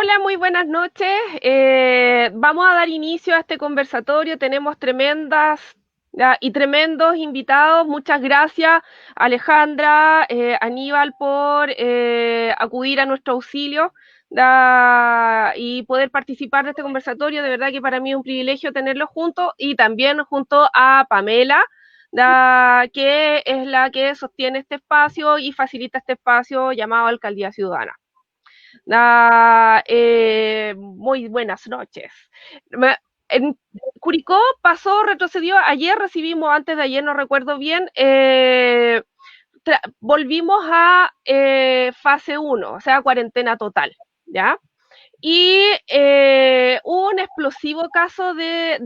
Hola, muy buenas noches. Vamos a dar inicio a este conversatorio. Tenemos tremendas y tremendos invitados. Muchas gracias, Alejandra, Aníbal, por acudir a nuestro auxilio y poder participar de este conversatorio. De verdad que para mí es un privilegio tenerlos juntos y también junto a Pamela, que es la que sostiene este espacio y facilita este espacio llamado Alcaldía Ciudadana. Muy buenas noches. En Curicó pasó, retrocedió, ayer recibimos, antes de ayer no recuerdo bien, volvimos a fase 1, o sea, cuarentena total, ¿ya? Y hubo un explosivo caso de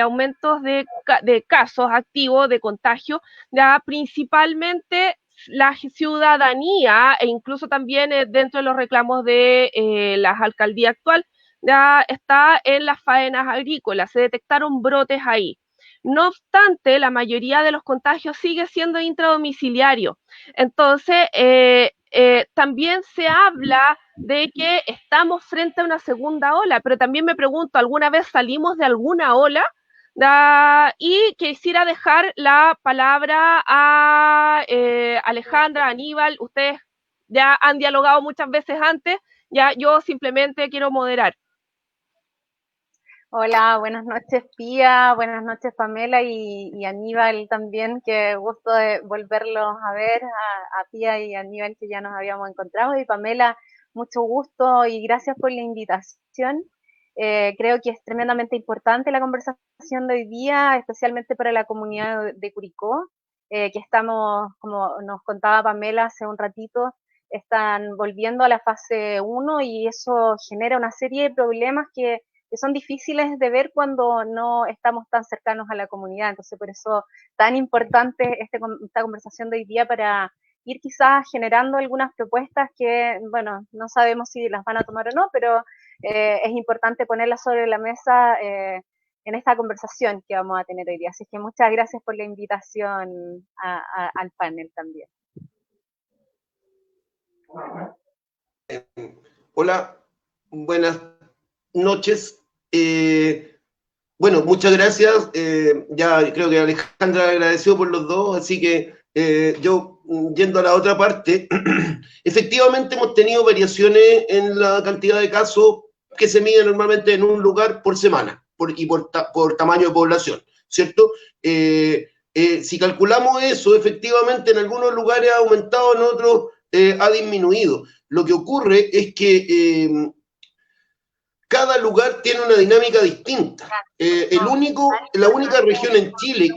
aumentos de casos activos de contagio, ya principalmente la ciudadanía e incluso también dentro de los reclamos de las alcaldías actual, ya está en las faenas agrícolas, se detectaron brotes ahí. No obstante, la mayoría de los contagios sigue siendo intradomiciliario. Entonces, también se habla de que estamos frente a una segunda ola, pero también me pregunto, ¿alguna vez salimos de alguna ola? Y quisiera dejar la palabra a Alejandra, Aníbal, ustedes ya han dialogado muchas veces antes, ya yo simplemente quiero moderar. Hola, buenas noches Pía, buenas noches Pamela y Aníbal también, qué gusto de volverlos a ver, a Pía y Aníbal que ya nos habíamos encontrado, y Pamela, mucho gusto y gracias por la invitación. Creo que es tremendamente importante la conversación de hoy día, especialmente para la comunidad de Curicó, que estamos, como nos contaba Pamela hace un ratito, están volviendo a la fase 1 y eso genera una serie de problemas que son difíciles de ver cuando no estamos tan cercanos a la comunidad. Entonces, por eso tan importante esta conversación de hoy día para ir quizás generando algunas propuestas que, bueno, no sabemos si las van a tomar o no, pero es importante ponerlas sobre la mesa en esta conversación que vamos a tener hoy día. Así que muchas gracias por la invitación al panel también. Hola, buenas noches. Bueno, muchas gracias. Ya creo que Alejandra agradeció por los dos, así que yo, yendo a la otra parte, efectivamente hemos tenido variaciones en la cantidad de casos que se miden normalmente en un lugar por semana por tamaño de población, ¿cierto? Si calculamos eso, efectivamente en algunos lugares ha aumentado, en otros ha disminuido. Lo que ocurre es que cada lugar tiene una dinámica distinta. La única región en Chile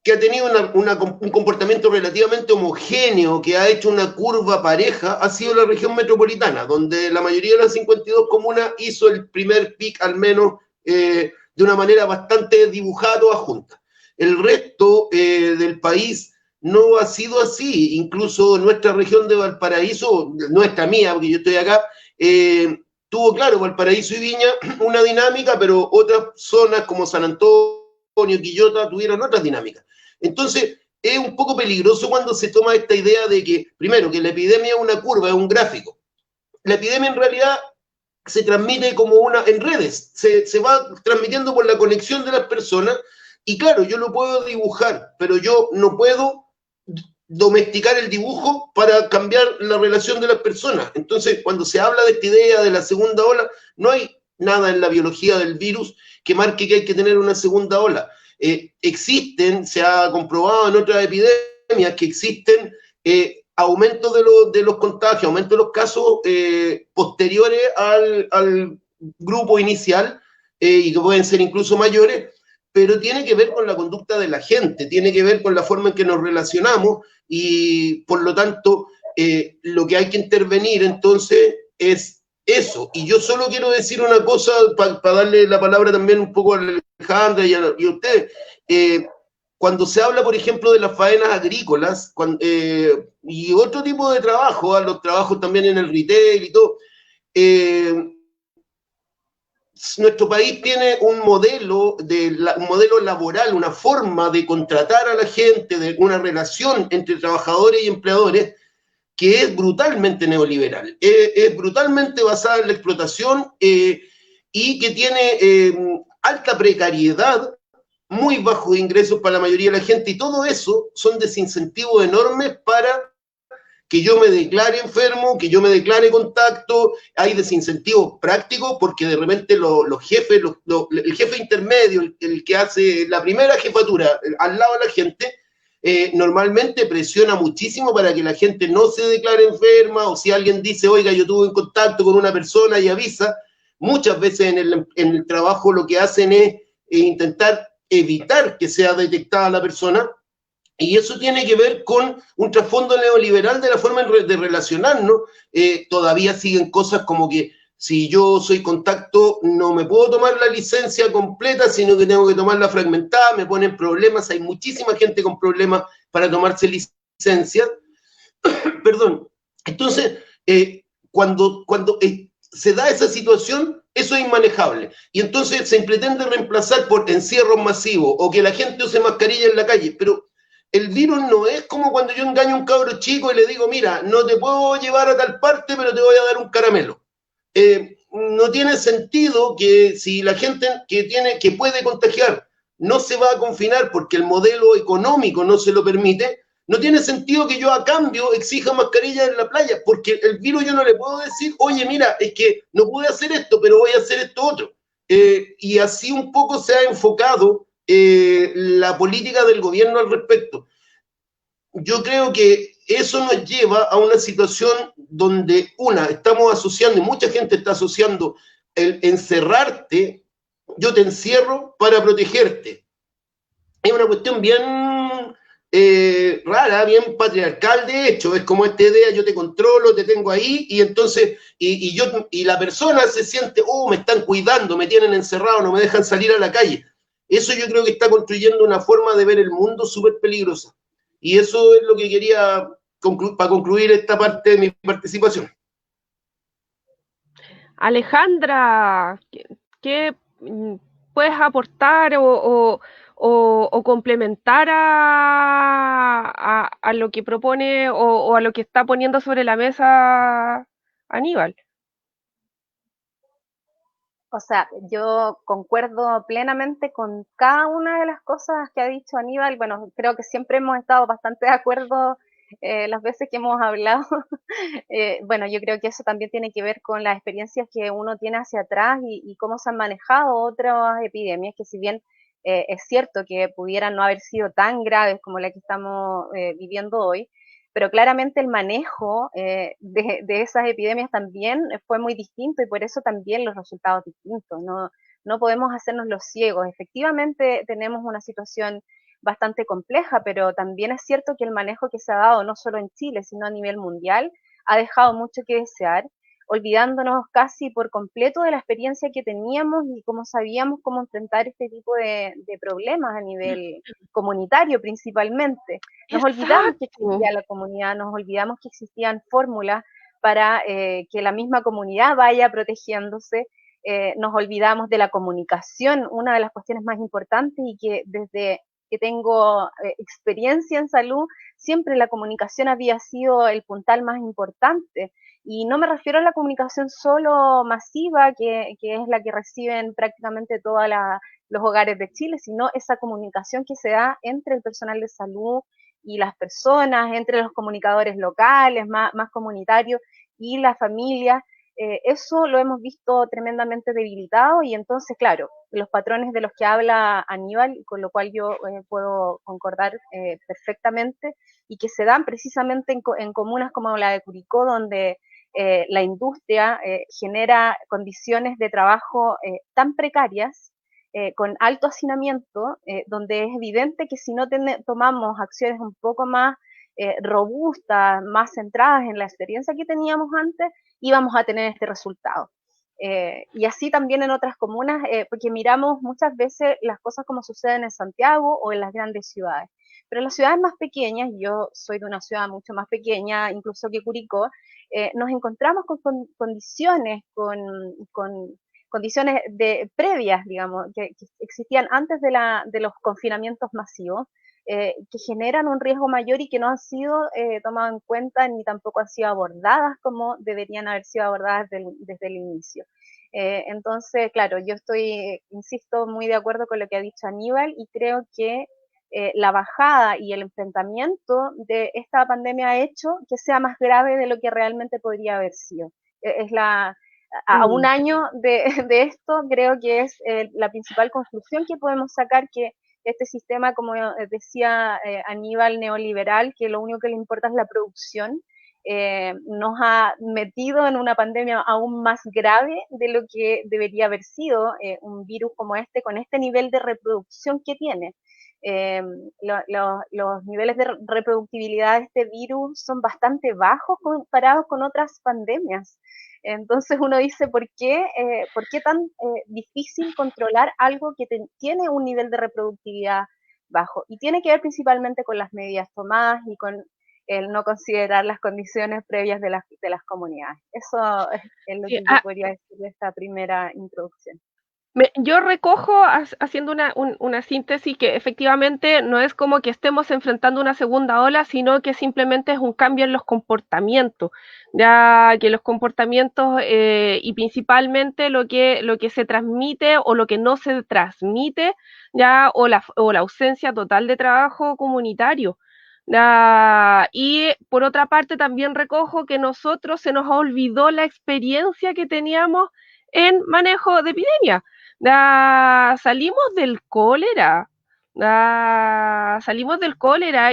que ha tenido un comportamiento relativamente homogéneo, que ha hecho una curva pareja, ha sido la región metropolitana, donde la mayoría de las 52 comunas hizo el primer pic, al menos de una manera bastante dibujada, toda junta. El resto del país no ha sido así. Incluso nuestra región de Valparaíso, nuestra mía, porque yo estoy acá, tuvo, claro, Valparaíso y Viña una dinámica, pero otras zonas como San Antonio, Quillota, tuvieron otras dinámicas. Entonces, es un poco peligroso cuando se toma esta idea de que, primero, que la epidemia es una curva, es un gráfico. La epidemia en realidad se transmite como en redes, se va transmitiendo por la conexión de las personas, y claro, yo lo puedo dibujar, pero yo no puedo domesticar el dibujo para cambiar la relación de las personas. Entonces, cuando se habla de esta idea de la segunda ola, no hay nada en la biología del virus que marque que hay que tener una segunda ola. Existen, se ha comprobado en otras epidemias que existen aumentos de los contagios, aumentos de los casos posteriores al grupo inicial y que pueden ser incluso mayores, pero tiene que ver con la conducta de la gente, tiene que ver con la forma en que nos relacionamos y por lo tanto lo que hay que intervenir entonces es eso. Y yo solo quiero decir una cosa para darle la palabra también un poco a Alejandra y a ustedes. Cuando se habla, por ejemplo, de las faenas agrícolas y otro tipo de trabajo, los trabajos también en el retail y todo, nuestro país tiene un modelo laboral, una forma de contratar a la gente, de una relación entre trabajadores y empleadores que es brutalmente neoliberal, es brutalmente basada en la explotación y que tiene alta precariedad, muy bajos ingresos para la mayoría de la gente, y todo eso son desincentivos enormes para que yo me declare enfermo, que yo me declare contacto. Hay desincentivos prácticos porque de repente los jefes, el jefe intermedio, el que hace la primera jefatura al lado de la gente, normalmente presiona muchísimo para que la gente no se declare enferma, o si alguien dice, oiga, yo tuve un contacto con una persona y avisa, muchas veces en el trabajo lo que hacen es intentar evitar que sea detectada la persona. Y eso tiene que ver con un trasfondo neoliberal de la forma de relacionarnos. Todavía siguen cosas como que si yo soy contacto no me puedo tomar la licencia completa, sino que tengo que tomarla fragmentada, me ponen problemas, hay muchísima gente con problemas para tomarse licencia. Perdón. Entonces, cuando se da esa situación, eso es inmanejable. Y entonces se pretende reemplazar por encierros masivos o que la gente use mascarilla en la calle, pero el virus no es como cuando yo engaño a un cabro chico y le digo, mira, no te puedo llevar a tal parte, pero te voy a dar un caramelo. No tiene sentido que si la gente que puede contagiar no se va a confinar porque el modelo económico no se lo permite, no tiene sentido que yo a cambio exija mascarilla en la playa, porque el virus yo no le puedo decir, oye, mira, es que no pude hacer esto, pero voy a hacer esto otro. Y así un poco se ha enfocado la política del gobierno al respecto. Yo creo que eso nos lleva a una situación donde, estamos asociando, y mucha gente está asociando el encerrarte, yo te encierro para protegerte. Es una cuestión bien rara, bien patriarcal, de hecho, es como esta idea, yo te controlo, te tengo ahí, y entonces, y la persona se siente, me están cuidando, me tienen encerrado, no me dejan salir a la calle. Eso yo creo que está construyendo una forma de ver el mundo súper peligrosa. Y eso es lo que quería para concluir esta parte de mi participación. Alejandra, ¿qué puedes aportar o complementar a lo que propone o a lo que está poniendo sobre la mesa Aníbal? O sea, yo concuerdo plenamente con cada una de las cosas que ha dicho Aníbal. Bueno, creo que siempre hemos estado bastante de acuerdo las veces que hemos hablado. Bueno, yo creo que eso también tiene que ver con las experiencias que uno tiene hacia atrás y cómo se han manejado otras epidemias, que si bien es cierto que pudieran no haber sido tan graves como la que estamos viviendo hoy, pero claramente el manejo de esas epidemias también fue muy distinto y por eso también los resultados distintos. No podemos hacernos los ciegos. Efectivamente tenemos una situación bastante compleja, pero también es cierto que el manejo que se ha dado no solo en Chile, sino a nivel mundial, ha dejado mucho que desear, olvidándonos casi por completo de la experiencia que teníamos y cómo sabíamos cómo enfrentar este tipo de problemas a nivel comunitario principalmente. Nos olvidamos que existía la comunidad, nos olvidamos que existían fórmulas para que la misma comunidad vaya protegiéndose, nos olvidamos de la comunicación, una de las cuestiones más importantes y que desde que tengo experiencia en salud, siempre la comunicación había sido el puntal más importante. Y no me refiero a la comunicación solo masiva, que es la que reciben prácticamente todos los hogares de Chile, sino esa comunicación que se da entre el personal de salud y las personas, entre los comunicadores locales, más comunitarios, y la familia. Eso lo hemos visto tremendamente debilitado y entonces, claro, los patrones de los que habla Aníbal, con lo cual yo puedo concordar perfectamente, y que se dan precisamente en comunas como la de Curicó, donde la industria genera condiciones de trabajo tan precarias, con alto hacinamiento, donde es evidente que si no tomamos acciones un poco más robustas, más centradas en la experiencia que teníamos antes, íbamos a tener este resultado. Y así también en otras comunas, porque miramos muchas veces las cosas como suceden en Santiago o en las grandes ciudades. Pero en las ciudades más pequeñas, yo soy de una ciudad mucho más pequeña, incluso que Curicó, nos encontramos con condiciones, con condiciones previas, digamos, que existían antes de los confinamientos masivos, que generan un riesgo mayor y que no han sido tomadas en cuenta ni tampoco han sido abordadas como deberían haber sido abordadas desde el inicio. Entonces, claro, yo estoy, insisto, muy de acuerdo con lo que ha dicho Aníbal y creo que la bajada y el enfrentamiento de esta pandemia ha hecho que sea más grave de lo que realmente podría haber sido. Es a un año de esto, creo que es la principal conclusión que podemos sacar, que este sistema, como decía Aníbal, neoliberal, que lo único que le importa es la producción, nos ha metido en una pandemia aún más grave de lo que debería haber sido un virus como este, con este nivel de reproducción que tiene. Los niveles de reproductibilidad de este virus son bastante bajos comparados con otras pandemias. Entonces uno dice, ¿por qué tan difícil controlar algo que tiene un nivel de reproductividad bajo? Y tiene que ver principalmente con las medidas tomadas y con el no considerar las condiciones previas de las comunidades. Eso es lo que yo podría decir de esta primera introducción. Yo recojo, haciendo una síntesis, que efectivamente no es como que estemos enfrentando una segunda ola, sino que simplemente es un cambio en los comportamientos, ya que los comportamientos y principalmente lo que se transmite o lo que no se transmite, ya o la ausencia total de trabajo comunitario. Y por otra parte también recojo que nosotros se nos olvidó la experiencia que teníamos en manejo de epidemia. Salimos del cólera,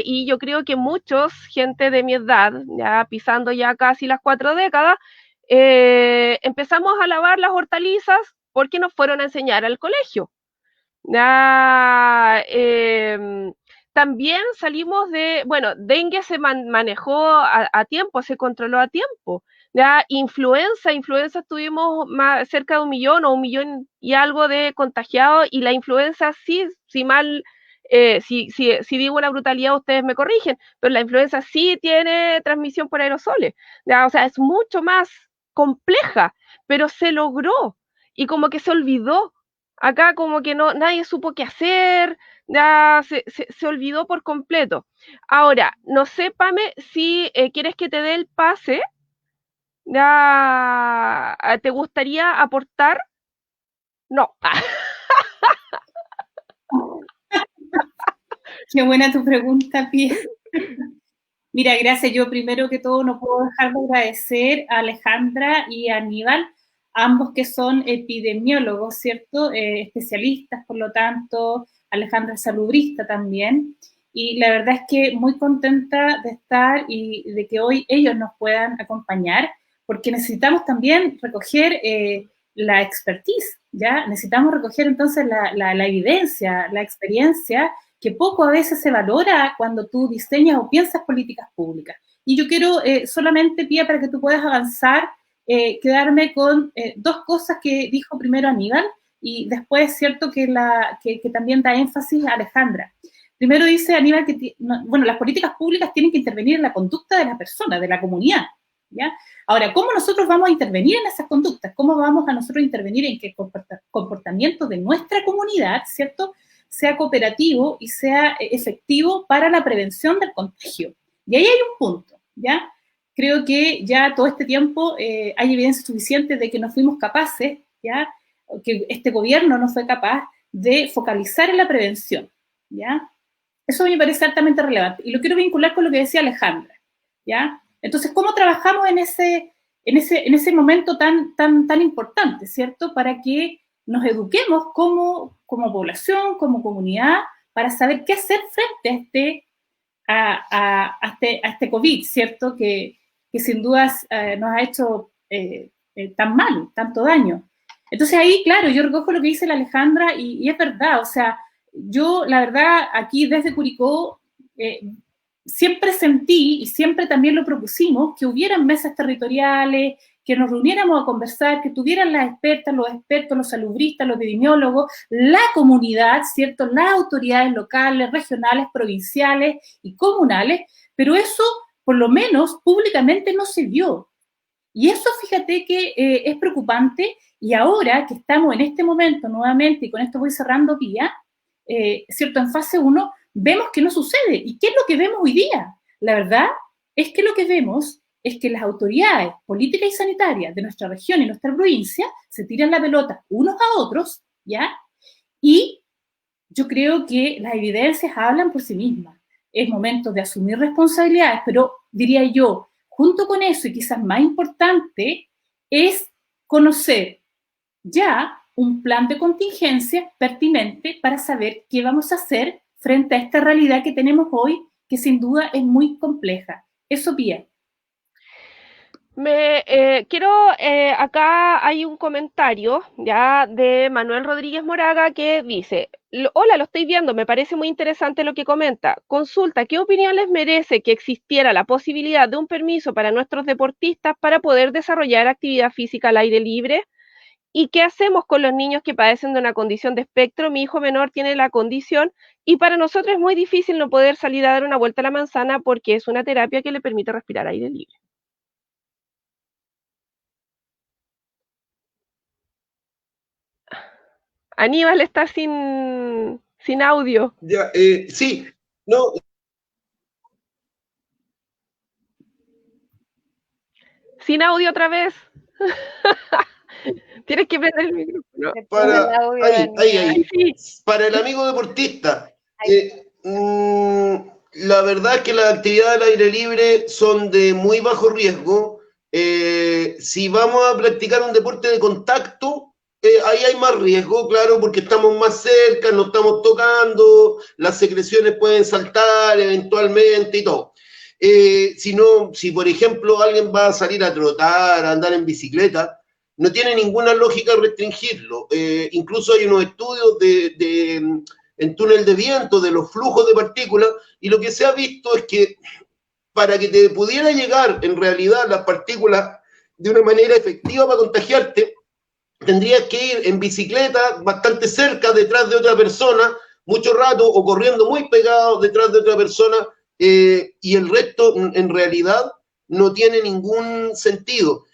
y yo creo que muchos, gente de mi edad, ya pisando ya casi las 4 décadas, empezamos a lavar las hortalizas porque nos fueron a enseñar al colegio. También salimos bueno, dengue se manejó a tiempo, se controló a tiempo. Ya, influenza tuvimos cerca de 1 millón o 1 millón y algo de contagiados, y la influenza sí, si digo una brutalidad ustedes me corrigen, pero la influenza sí tiene transmisión por aerosoles, ya, o sea, es mucho más compleja, pero se logró y como que se olvidó. Acá como que nadie supo qué hacer, ya se olvidó por completo. Ahora, no sé, Pame, si quieres que te dé el pase. Ya, ¿te gustaría aportar? No. Qué buena tu pregunta, Pia. Mira, gracias. Yo primero que todo no puedo dejar de agradecer a Alejandra y a Aníbal, ambos que son epidemiólogos, ¿cierto? Especialistas, por lo tanto, Alejandra es salubrista también. Y la verdad es que muy contenta de estar y de que hoy ellos nos puedan acompañar, porque necesitamos también recoger la expertise, ¿ya? Necesitamos recoger entonces la evidencia, la experiencia, que poco a veces se valora cuando tú diseñas o piensas políticas públicas. Y yo quiero solamente, Pia, para que tú puedas avanzar, quedarme con dos cosas que dijo primero Aníbal y después, cierto, que también da énfasis a Alejandra. Primero dice Aníbal que, bueno, las políticas públicas tienen que intervenir en la conducta de la persona, de la comunidad, ¿ya? Ahora, ¿cómo nosotros vamos a intervenir en esas conductas? ¿Cómo vamos a nosotros intervenir en que el comportamiento de nuestra comunidad, ¿cierto?, sea cooperativo y sea efectivo para la prevención del contagio? Y ahí hay un punto, ¿ya? Creo que ya todo este tiempo hay evidencia suficiente de que no fuimos capaces, ¿ya?, que este gobierno no fue capaz de focalizar en la prevención, ¿ya? Eso me parece altamente relevante. Y lo quiero vincular con lo que decía Alejandra, ¿ya? Entonces, ¿cómo trabajamos en ese momento tan importante, ¿cierto?, para que nos eduquemos como población, como comunidad, para saber qué hacer frente a este COVID, ¿cierto?, que sin dudas nos ha hecho tan mal, tanto daño. Entonces ahí, claro, yo recojo lo que dice la Alejandra y es verdad, o sea, yo la verdad aquí desde Curicó siempre sentí y siempre también lo propusimos que hubieran mesas territoriales, que nos reuniéramos a conversar, que tuvieran las expertas, los expertos, los salubristas, los epidemiólogos, la comunidad, ¿cierto?, las autoridades locales, regionales, provinciales y comunales, pero eso por lo menos públicamente no se vio. Y eso, fíjate que es preocupante, y ahora que estamos en este momento nuevamente, y con esto voy cerrando, Pia, ¿cierto?, en fase 1, vemos que no sucede. ¿Y qué es lo que vemos hoy día? La verdad es que lo que vemos es que las autoridades políticas y sanitarias de nuestra región y nuestra provincia se tiran la pelota unos a otros, ¿ya? Y yo creo que las evidencias hablan por sí mismas. Es momento de asumir responsabilidades, pero diría yo, junto con eso, y quizás más importante, es conocer ya un plan de contingencia pertinente para saber qué vamos a hacer frente a esta realidad que tenemos hoy, que sin duda es muy compleja. Eso, Pía. Acá hay un comentario ya de Manuel Rodríguez Moraga que dice, hola, lo estoy viendo, me parece muy interesante lo que comenta. Consulta, ¿qué opinión les merece que existiera la posibilidad de un permiso para nuestros deportistas para poder desarrollar actividad física al aire libre? ¿Y qué hacemos con los niños que padecen de una condición de espectro? Mi hijo menor tiene la condición y para nosotros es muy difícil no poder salir a dar una vuelta a la manzana porque es una terapia que le permite respirar aire libre. Aníbal está sin audio. Ya, sí, no, Sin audio otra vez. Tienes que prender el micrófono. ahí, Sí. para el amigo deportista, la verdad es que las actividades al aire libre son de muy bajo riesgo. Si vamos a practicar un deporte de contacto, ahí hay más riesgo, claro, porque estamos más cerca, nos estamos tocando, las secreciones pueden saltar eventualmente y todo. Si por ejemplo alguien va a salir a trotar, a andar en bicicleta, no tiene ninguna lógica restringirlo. Incluso hay unos estudios en túnel de viento de los flujos de partículas y lo que se ha visto es que para que te pudiera llegar en realidad las partículas de una manera efectiva para contagiarte, tendrías que ir en bicicleta bastante cerca detrás de otra persona, mucho rato, o corriendo muy pegado detrás de otra persona, y el resto en realidad no tiene ningún sentido.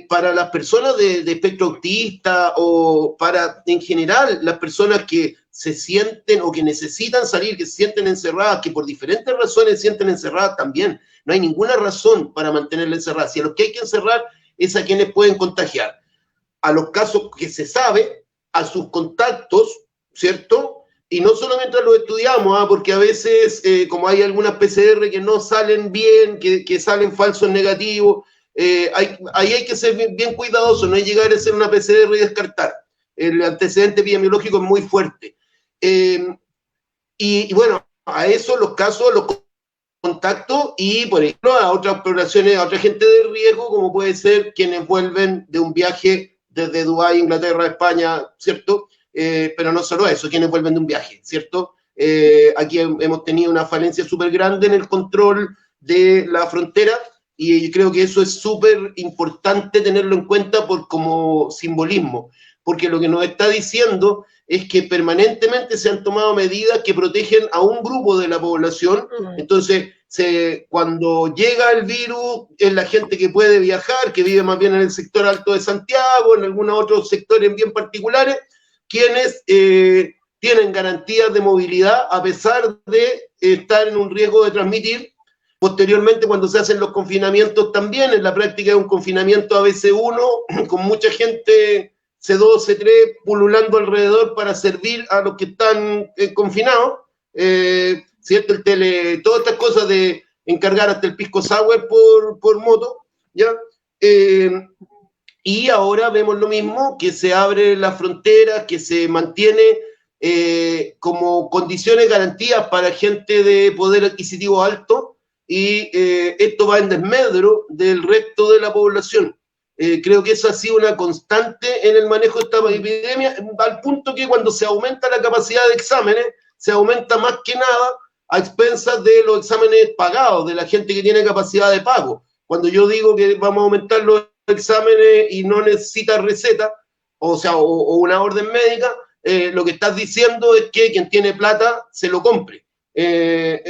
Para las personas de espectro autista o para en general las personas que se sienten o que necesitan salir, que se sienten encerradas, que por diferentes razones se sienten encerradas también, no hay ninguna razón para mantenerla encerrada. Si a los que hay que encerrar es a quienes pueden contagiar, a los casos que se sabe, a sus contactos, ¿cierto? Y no solamente los estudiamos, porque a veces, como hay algunas PCR que no salen bien, que salen falsos negativos, ahí hay que ser bien cuidadoso, no es llegar a hacer una PCR y descartar. El antecedente epidemiológico es muy fuerte. Y bueno, a eso los casos, los contactos y, por ejemplo, a otras poblaciones, a otra gente de riesgo, como puede ser quienes vuelven de un viaje desde Dubái, Inglaterra, España, ¿cierto? Pero no solo eso, quienes vuelven de un viaje, ¿cierto? Aquí hemos tenido una falencia súper grande en el control de la frontera y creo que eso es súper importante tenerlo en cuenta como simbolismo, porque lo que nos está diciendo es que permanentemente se han tomado medidas que protegen a un grupo de la población. Entonces, cuando llega el virus, es la gente que puede viajar, que vive más bien en el sector alto de Santiago, en algunos otros sectores bien particulares, quienes tienen garantías de movilidad a pesar de estar en un riesgo de transmitir. Posteriormente, cuando se hacen los confinamientos también, en la práctica es un confinamiento ABC1, con mucha gente C2, C3 pululando alrededor para servir a los que están confinados, ¿cierto? Todas estas cosas de encargar hasta el pisco sour por moto, ¿ya? Y ahora vemos lo mismo, que se abre la frontera, que se mantiene como condiciones, garantías para gente de poder adquisitivo alto, y esto va en desmedro del resto de la población. Creo que eso ha sido una constante en el manejo de esta epidemia, al punto que cuando se aumenta la capacidad de exámenes, se aumenta más que nada a expensas de los exámenes pagados, de la gente que tiene capacidad de pago. Cuando yo digo que vamos a aumentar los exámenes y no necesita receta, o sea, o una orden médica, lo que estás diciendo es que quien tiene plata se lo compre.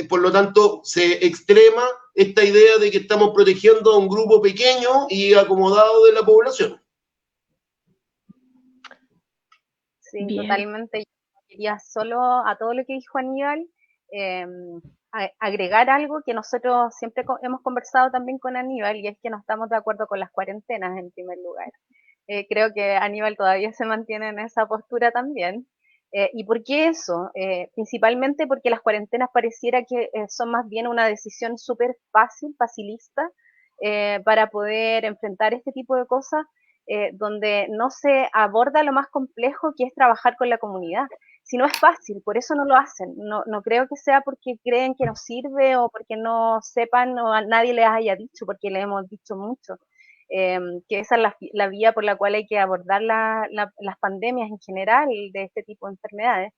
Por lo tanto, se extrema esta idea de que estamos protegiendo a un grupo pequeño y acomodado de la población. Sí, bien. Totalmente. Yo quería solo a todo lo que dijo Aníbal, agregar algo que nosotros siempre hemos conversado también con Aníbal, y es que no estamos de acuerdo con las cuarentenas en primer lugar. Creo que Aníbal todavía se mantiene en esa postura también. ¿Y por qué eso? Principalmente porque las cuarentenas pareciera que son más bien una decisión súper fácil, facilista, para poder enfrentar este tipo de cosas, donde no se aborda lo más complejo, que es trabajar con la comunidad. Si no es fácil, por eso no lo hacen. No, no creo que sea porque creen que no sirve o porque no sepan o a nadie les haya dicho, porque le hemos dicho mucho. Que esa es la vía por la cual hay que abordar las pandemias en general de este tipo de enfermedades,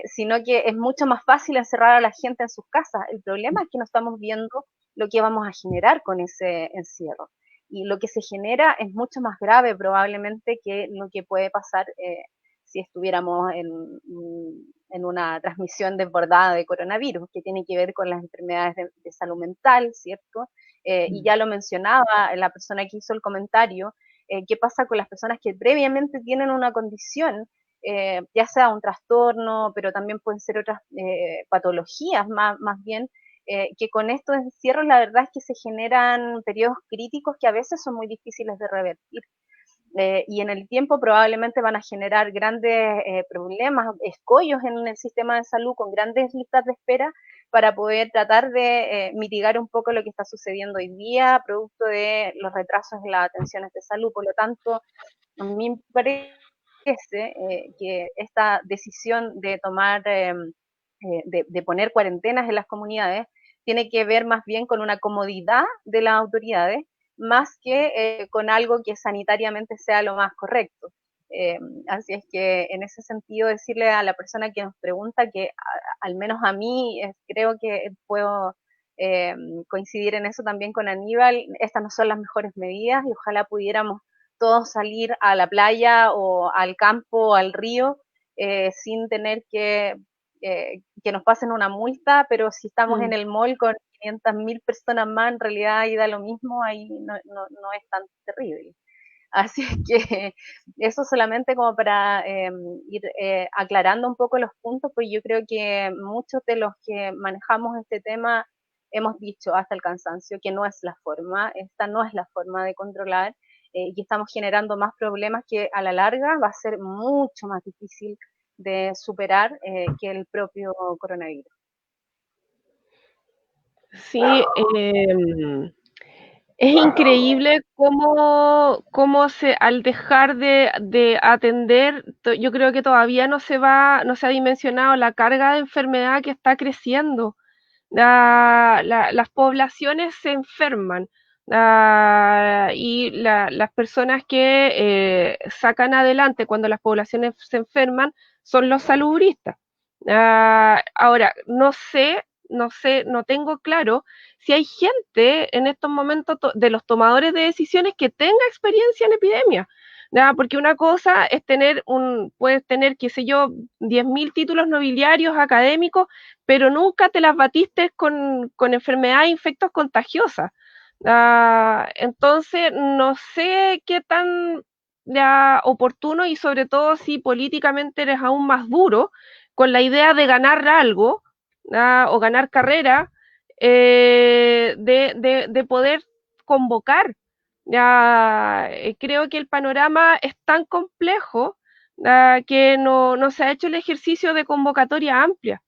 sino que es mucho más fácil encerrar a la gente en sus casas. El problema es que no estamos viendo lo que vamos a generar con ese encierro. Y lo que se genera es mucho más grave probablemente que lo que puede pasar si estuviéramos en una transmisión desbordada de coronavirus, que tiene que ver con las enfermedades de salud mental, ¿cierto? Y ya lo mencionaba la persona que hizo el comentario, qué pasa con las personas que previamente tienen una condición, ya sea un trastorno, pero también pueden ser otras patologías más bien, que con estos encierros la verdad es que se generan periodos críticos que a veces son muy difíciles de revertir. Y en el tiempo probablemente van a generar grandes problemas, escollos en el sistema de salud con grandes listas de espera para poder tratar de mitigar un poco lo que está sucediendo hoy día, producto de los retrasos en las atenciones de salud. Por lo tanto, a mí me parece que esta decisión de tomar, de poner cuarentenas en las comunidades, tiene que ver más bien con una comodidad de las autoridades, más que con algo que sanitariamente sea lo más correcto. Así es que en ese sentido decirle a la persona que nos pregunta que al menos a mí creo que puedo coincidir en eso también con Aníbal, estas no son las mejores medidas y ojalá pudiéramos todos salir a la playa o al campo o al río sin tener que nos pasen una multa, pero si estamos en el mall con 500.000 personas más, en realidad ahí da lo mismo, ahí no es tan terrible. Así que eso solamente como para ir aclarando un poco los puntos, pues yo creo que muchos de los que manejamos este tema hemos dicho hasta el cansancio que no es la forma, esta no es la forma de controlar, y estamos generando más problemas que a la larga va a ser mucho más difícil de superar que el propio coronavirus. Sí, es increíble cómo al dejar de atender, yo creo que todavía no se ha dimensionado la carga de enfermedad que está creciendo. Las poblaciones se enferman y las personas que sacan adelante cuando las poblaciones se enferman son los salubristas. Ahora, no tengo claro si hay gente en estos momentos de los tomadores de decisiones que tenga experiencia en epidemia. Porque una cosa es puedes tener, qué sé yo, 10.000 títulos nobiliarios académicos, pero nunca te las batiste con enfermedades e infectos contagiosas. Entonces, no sé qué tan oportuno y sobre todo si políticamente eres aún más duro con la idea de ganar algo o ganar carrera, de poder convocar. Creo que el panorama es tan complejo que no se ha hecho el ejercicio de convocatoria amplia.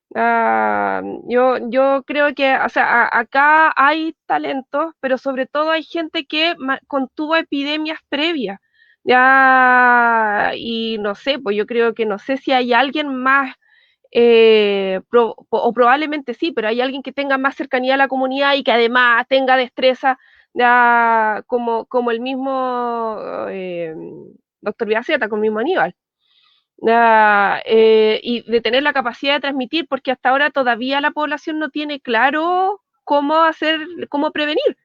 Yo creo que, o sea, acá hay talentos, pero sobre todo hay gente que contuvo epidemias previas. Y no sé, pues yo creo que no sé si hay alguien más, o probablemente sí, pero hay alguien que tenga más cercanía a la comunidad y que además tenga destreza, como el mismo doctor Biaceta, como el mismo Aníbal. Y de tener la capacidad de transmitir, porque hasta ahora todavía la población no tiene claro cómo prevenir.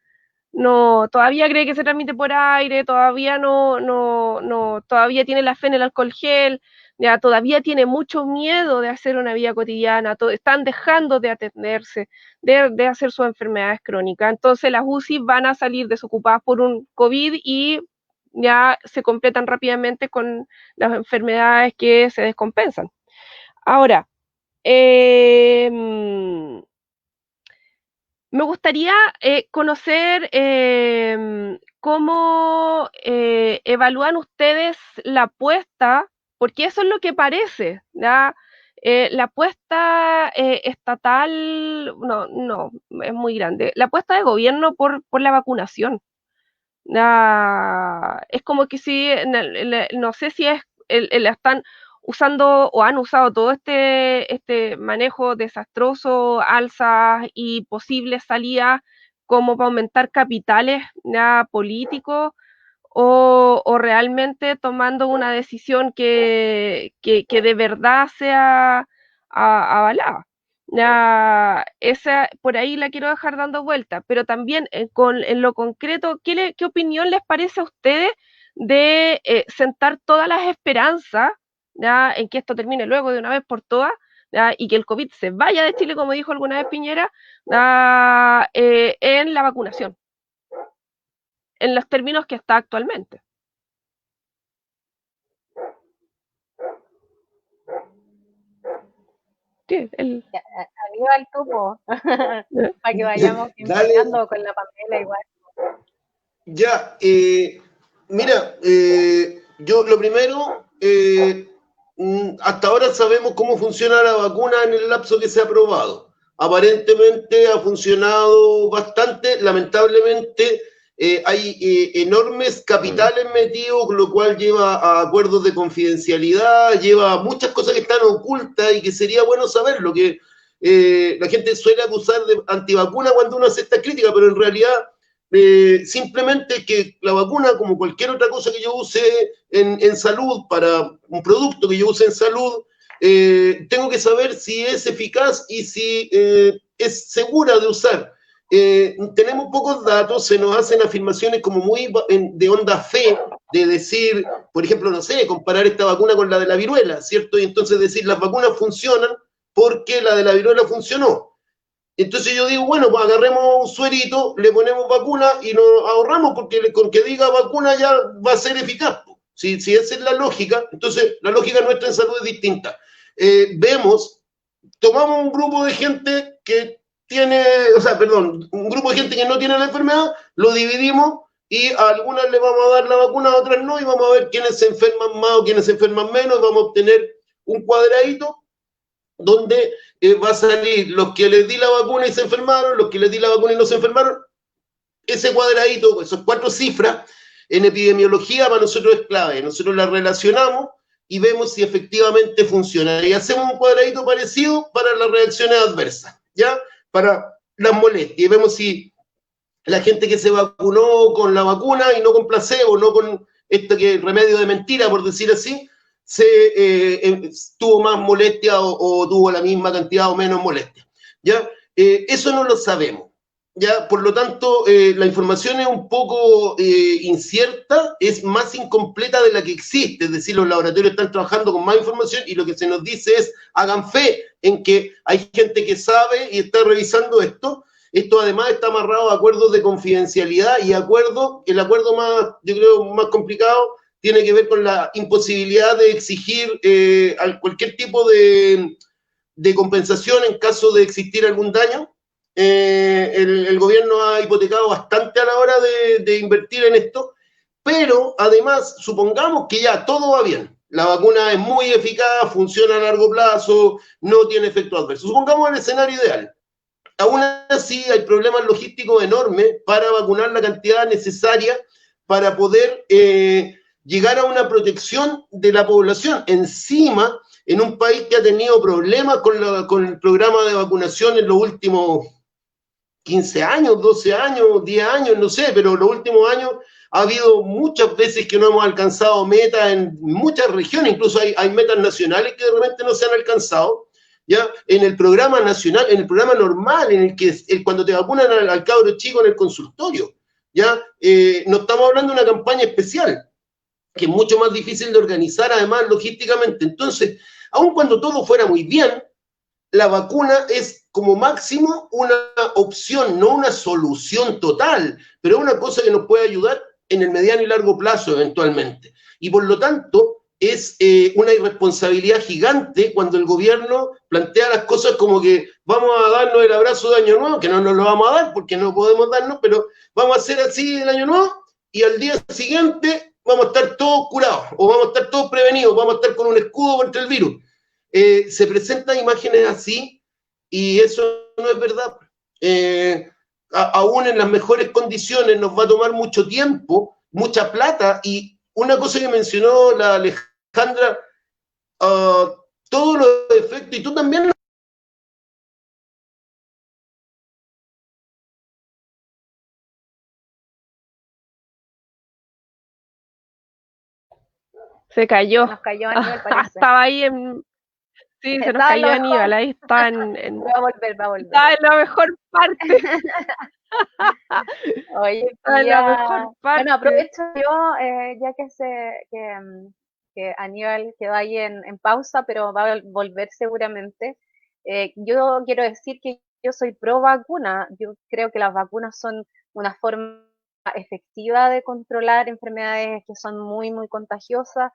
No, todavía cree que se transmite por aire, todavía todavía tiene la fe en el alcohol gel, todavía tiene mucho miedo de hacer una vida cotidiana, están dejando de atenderse, de hacer sus enfermedades crónicas. Entonces las UCI van a salir desocupadas por un COVID y ya se completan rápidamente con las enfermedades que se descompensan. Ahora, Me gustaría conocer cómo evalúan ustedes la apuesta, porque eso es lo que parece, ¿ya? La apuesta estatal, no, es muy grande. La apuesta de gobierno por la vacunación. Es como que si, no sé si es, la están usando o han usado todo este manejo desastroso, alzas y posibles salidas como para aumentar capitales políticos o realmente tomando una decisión que de verdad sea avalada. Esa, por ahí la quiero dejar dando vuelta, pero también en lo concreto, ¿qué opinión les parece a ustedes de sentar todas las esperanzas en que esto termine luego de una vez por todas y que el COVID se vaya de Chile, como dijo alguna vez Piñera, en la vacunación, en los términos que está actualmente? Sí, Aníbal Tupo, para que vayamos investigando con la Pamela igual. Ya, mira, yo lo primero, hasta ahora sabemos cómo funciona la vacuna en el lapso que se ha probado. Aparentemente ha funcionado bastante, lamentablemente hay enormes capitales metidos, lo cual lleva a acuerdos de confidencialidad, lleva a muchas cosas que están ocultas y que sería bueno saberlo, que la gente suele acusar de antivacuna cuando uno hace esta crítica, pero en realidad simplemente que la vacuna, como cualquier otra cosa que yo use en salud, para un producto que yo use en salud, tengo que saber si es eficaz y si es segura de usar. Tenemos pocos datos, se nos hacen afirmaciones como muy de onda fe, de decir, por ejemplo, no sé, comparar esta vacuna con la de la viruela, ¿cierto? Y entonces decir, las vacunas funcionan porque la de la viruela funcionó. Entonces yo digo, bueno, pues agarremos un suerito, le ponemos vacuna y nos ahorramos porque con que diga vacuna ya va a ser eficaz. Si esa es la lógica, entonces la lógica nuestra en salud es distinta. Tomamos un grupo de gente que tiene, un grupo de gente que no tiene la enfermedad, lo dividimos y a algunas le vamos a dar la vacuna, a otras no, y vamos a ver quiénes se enferman más o quiénes se enferman menos, vamos a obtener un cuadradito donde va a salir los que les di la vacuna y se enfermaron, los que les di la vacuna y no se enfermaron. Ese cuadradito, esas 4 cifras, en epidemiología para nosotros es clave. Nosotros las relacionamos y vemos si efectivamente funciona. Y hacemos un cuadradito parecido para las reacciones adversas, ¿ya? Para las molestias. Y vemos si la gente que se vacunó con la vacuna y no con placebo, no con remedio de mentira, por decir así, tuvo más molestia o tuvo la misma cantidad o menos molestia. ¿Ya? Eso no lo sabemos. ¿Ya? Por lo tanto, la información es un poco incierta, es más incompleta de la que existe, es decir, los laboratorios están trabajando con más información y lo que se nos dice es, hagan fe en que hay gente que sabe y está revisando esto. Esto además está amarrado a acuerdos de confidencialidad y el acuerdo más, yo creo, más complicado tiene que ver con la imposibilidad de exigir cualquier tipo de compensación en caso de existir algún daño. El gobierno ha hipotecado bastante a la hora de invertir en esto, pero además, supongamos que ya todo va bien. La vacuna es muy eficaz, funciona a largo plazo, no tiene efectos adversos. Supongamos el escenario ideal. Aún así, hay problemas logísticos enormes para vacunar la cantidad necesaria para poder llegar a una protección de la población. Encima, en un país que ha tenido problemas con el programa de vacunación en los últimos 15 años, 12 años, 10 años, no sé, pero en los últimos años ha habido muchas veces que no hemos alcanzado metas en muchas regiones, incluso hay metas nacionales que de repente no se han alcanzado. ¿Ya? En el programa nacional, en el programa normal, en el que cuando te vacunan al cabro chico en el consultorio, ¿ya? No estamos hablando de una campaña especial, que es mucho más difícil de organizar, además, logísticamente. Entonces, aun cuando todo fuera muy bien, la vacuna es como máximo una opción, no una solución total, pero una cosa que nos puede ayudar en el mediano y largo plazo, eventualmente. Y por lo tanto, es una irresponsabilidad gigante cuando el gobierno plantea las cosas como que vamos a darnos el abrazo de Año Nuevo, que no nos lo vamos a dar porque no podemos darnos, pero vamos a hacer así el Año Nuevo y al día siguiente vamos a estar todos curados o vamos a estar todos prevenidos, vamos a estar con un escudo contra el virus. Se presentan imágenes así y eso no es verdad. Aún en las mejores condiciones nos va a tomar mucho tiempo, mucha plata, y una cosa que mencionó la Alejandra, todos los efectos, y tú también. Se cayó. Nos cayó Aníbal, parece. Estaba ahí en... Sí, se nos cayó Aníbal, ahí está en... Va a volver. Está en la mejor parte. Oye, Está en la mejor parte. Bueno, aprovecho yo, ya que Aníbal quedó ahí en pausa, pero va a volver seguramente. Yo quiero decir que yo soy pro vacuna. Yo creo que las vacunas son una forma efectiva de controlar enfermedades que son muy, muy contagiosas.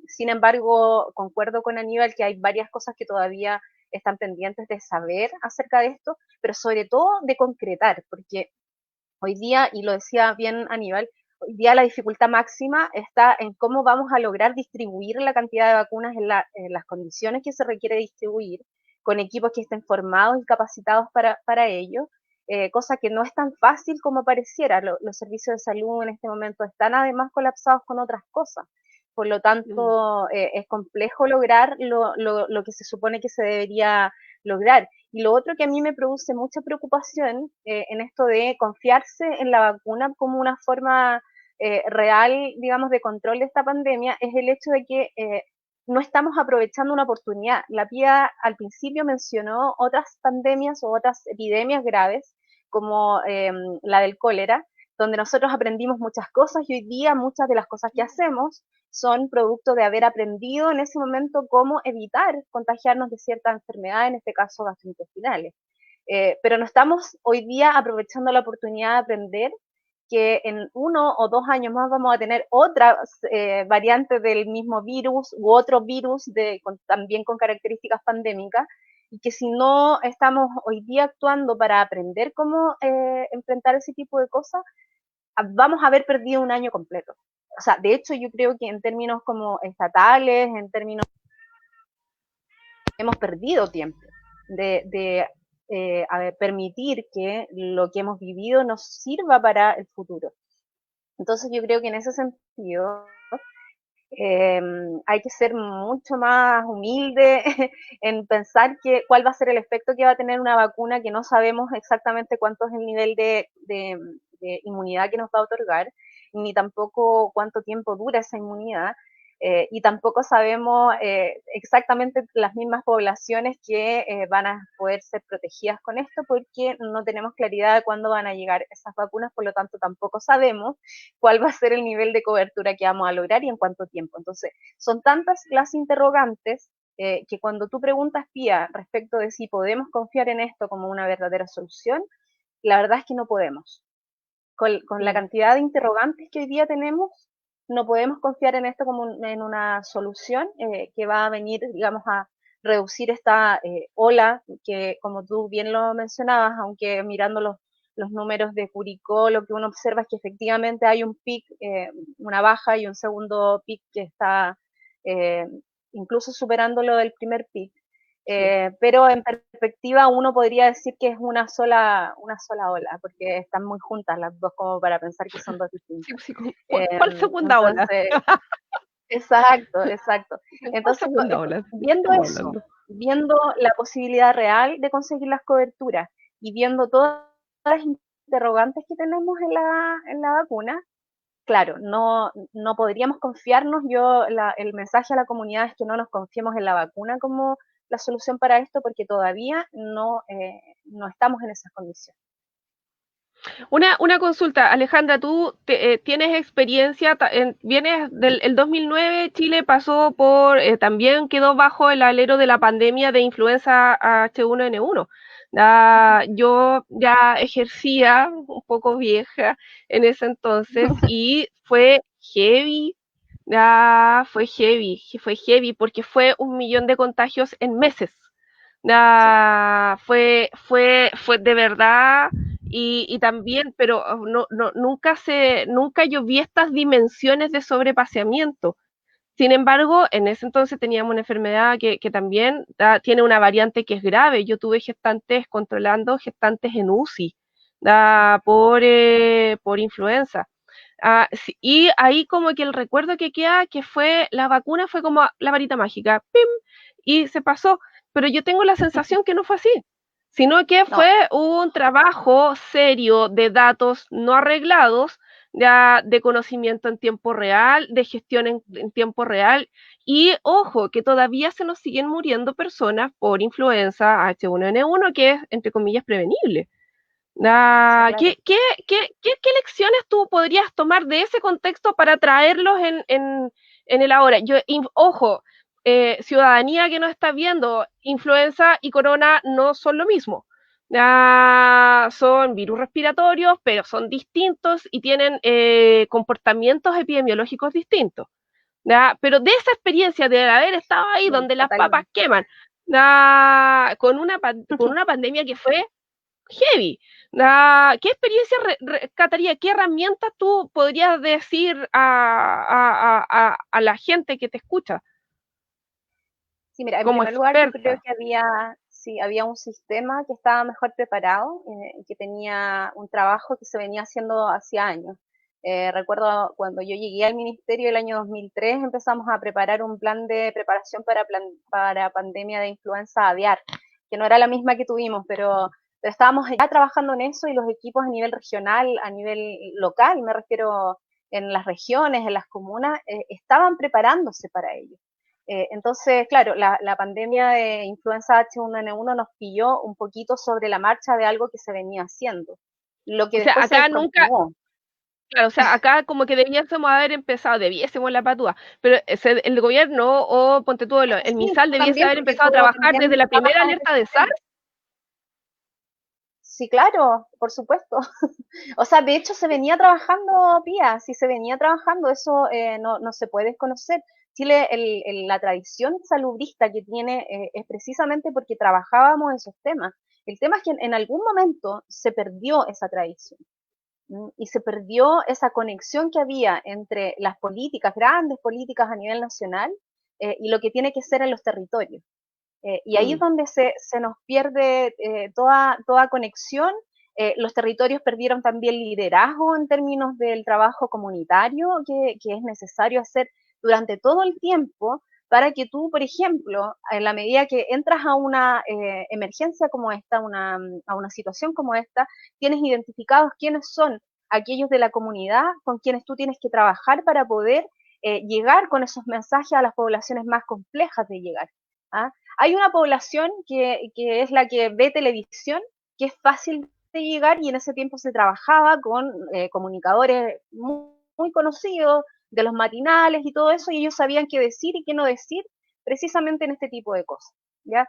Sin embargo, concuerdo con Aníbal que hay varias cosas que todavía están pendientes de saber acerca de esto, pero sobre todo de concretar, porque hoy día, y lo decía bien Aníbal, hoy día la dificultad máxima está en cómo vamos a lograr distribuir la cantidad de vacunas en las condiciones que se requiere distribuir, con equipos que estén formados y capacitados para ello, cosa que no es tan fácil como pareciera. Los servicios de salud en este momento están además colapsados con otras cosas. Por lo tanto, es complejo lograr lo que se supone que se debería lograr. Y lo otro que a mí me produce mucha preocupación en esto de confiarse en la vacuna como una forma real, digamos, de control de esta pandemia, es el hecho de que no estamos aprovechando una oportunidad. La Pía al principio mencionó otras pandemias o otras epidemias graves, como la del cólera, donde nosotros aprendimos muchas cosas y hoy día muchas de las cosas que hacemos son producto de haber aprendido en ese momento cómo evitar contagiarnos de cierta enfermedad, en este caso gastrointestinales. Pero no estamos hoy día aprovechando la oportunidad de aprender que en 1 o 2 años más vamos a tener otras variantes del mismo virus u otro virus también con características pandémicas, y que si no estamos hoy día actuando para aprender cómo enfrentar ese tipo de cosas, vamos a haber perdido un año completo. O sea, de hecho yo creo que en términos como estatales, en términos, hemos perdido tiempo de permitir que lo que hemos vivido nos sirva para el futuro. Entonces yo creo que en ese sentido hay que ser mucho más humilde en pensar cuál va a ser el efecto que va a tener una vacuna que no sabemos exactamente cuánto es el nivel de inmunidad que nos va a otorgar, ni tampoco cuánto tiempo dura esa inmunidad, y tampoco sabemos exactamente las mismas poblaciones que van a poder ser protegidas con esto, porque no tenemos claridad de cuándo van a llegar esas vacunas, por lo tanto tampoco sabemos cuál va a ser el nivel de cobertura que vamos a lograr y en cuánto tiempo. Entonces, son tantas las interrogantes que cuando tú preguntas, Pía, respecto de si podemos confiar en esto como una verdadera solución, la verdad es que no podemos. Con la cantidad de interrogantes que hoy día tenemos, no podemos confiar en esto como en una solución que va a venir, digamos, a reducir esta ola que, como tú bien lo mencionabas, aunque mirando los números de Curicó, lo que uno observa es que efectivamente hay un pic, una baja y un segundo pic que está incluso superando lo del primer pic. Pero en perspectiva uno podría decir que es una sola ola, porque están muy juntas las dos como para pensar que son dos distintas. Sí, ¿cuál segunda ola? Exacto. Entonces, viendo eso, viendo la posibilidad real de conseguir las coberturas y viendo todas las interrogantes que tenemos en la vacuna, claro, no podríamos confiarnos. El mensaje a la comunidad es que no nos confiemos en la vacuna como la solución para esto, porque todavía no estamos en esas condiciones. Una consulta, Alejandra, tú tienes experiencia, vienes del 2009, Chile pasó por, también quedó bajo el alero de la pandemia de influenza H1N1. Yo ya ejercía, un poco vieja en ese entonces, y fue heavy Ya fue heavy porque fue 1 millón de contagios en meses. Sí, Fue de verdad y también, pero nunca yo vi estas dimensiones de sobrepaseamiento. Sin embargo, en ese entonces teníamos una enfermedad que también tiene una variante que es grave. Yo tuve gestantes controlando gestantes en UCI sí, por influenza. Sí, y ahí como que el recuerdo que queda que fue la vacuna fue como la varita mágica, ¡pim! Y se pasó. Pero yo tengo la sensación que no fue así, sino que no, fue un trabajo serio de datos no arreglados, ya de conocimiento en tiempo real, de gestión en tiempo real. Y ojo, que todavía se nos siguen muriendo personas por influenza H1N1, que es, entre comillas, prevenible. sí, claro. ¿Qué lecciones tú podrías tomar de ese contexto para traerlos en el ahora? Ojo, ciudadanía que no está viendo, influenza y corona no son lo mismo. Son virus respiratorios, pero son distintos y tienen comportamientos epidemiológicos distintos. Pero de esa experiencia de haber estado ahí Sí, donde las papas totalmente. queman, con una pandemia que fue heavy. ¿Qué experiencia rescataría? ¿Qué herramientas tú podrías decir a la gente que te escucha Sí, mira, en como primer lugar yo creo experta? que sí, había un sistema que estaba mejor preparado, que tenía un trabajo que se venía haciendo hacía años. Recuerdo cuando yo llegué al ministerio el año 2003, empezamos a preparar un plan de preparación para pandemia de influenza aviar, que no era la misma que tuvimos, pero estábamos ya trabajando en eso y los equipos a nivel regional, a nivel local, me refiero en las regiones, en las comunas, estaban preparándose para ello. Entonces, claro, la pandemia de influenza H1N1 nos pilló un poquito sobre la marcha de algo que se venía haciendo, lo que O sea, después se acá nunca, descontinuó. claro, o sea, acá como que debiésemos la patúa, pero el gobierno o ponte tú, Es que el sí, MinSal tú debiese también, haber porque empezado tú a trabajar también desde la primera trabajas en alerta ese de SARS. tema. Sí, claro, por supuesto. O sea, de hecho se venía trabajando, Pía, sí se venía trabajando, eso no se puede desconocer. Chile, la tradición salubrista que tiene es precisamente porque trabajábamos en esos temas. El tema es que en algún momento se perdió esa tradición. Y se perdió esa conexión que había entre las políticas, grandes políticas a nivel nacional, y lo que tiene que ser en los territorios. Y ahí es Mm. donde se nos pierde toda conexión. Los territorios perdieron también liderazgo en términos del trabajo comunitario que es necesario hacer durante todo el tiempo para que tú, por ejemplo, en la medida que entras a una emergencia como esta, a una situación como esta, tienes identificados quiénes son aquellos de la comunidad con quienes tú tienes que trabajar para poder llegar con esos mensajes a las poblaciones más complejas de llegar. ¿Ah? Hay una población que es la que ve televisión, que es fácil de llegar y en ese tiempo se trabajaba con comunicadores muy conocidos de los matinales y todo eso y ellos sabían qué decir y qué no decir precisamente en este tipo de cosas. ¿Ya?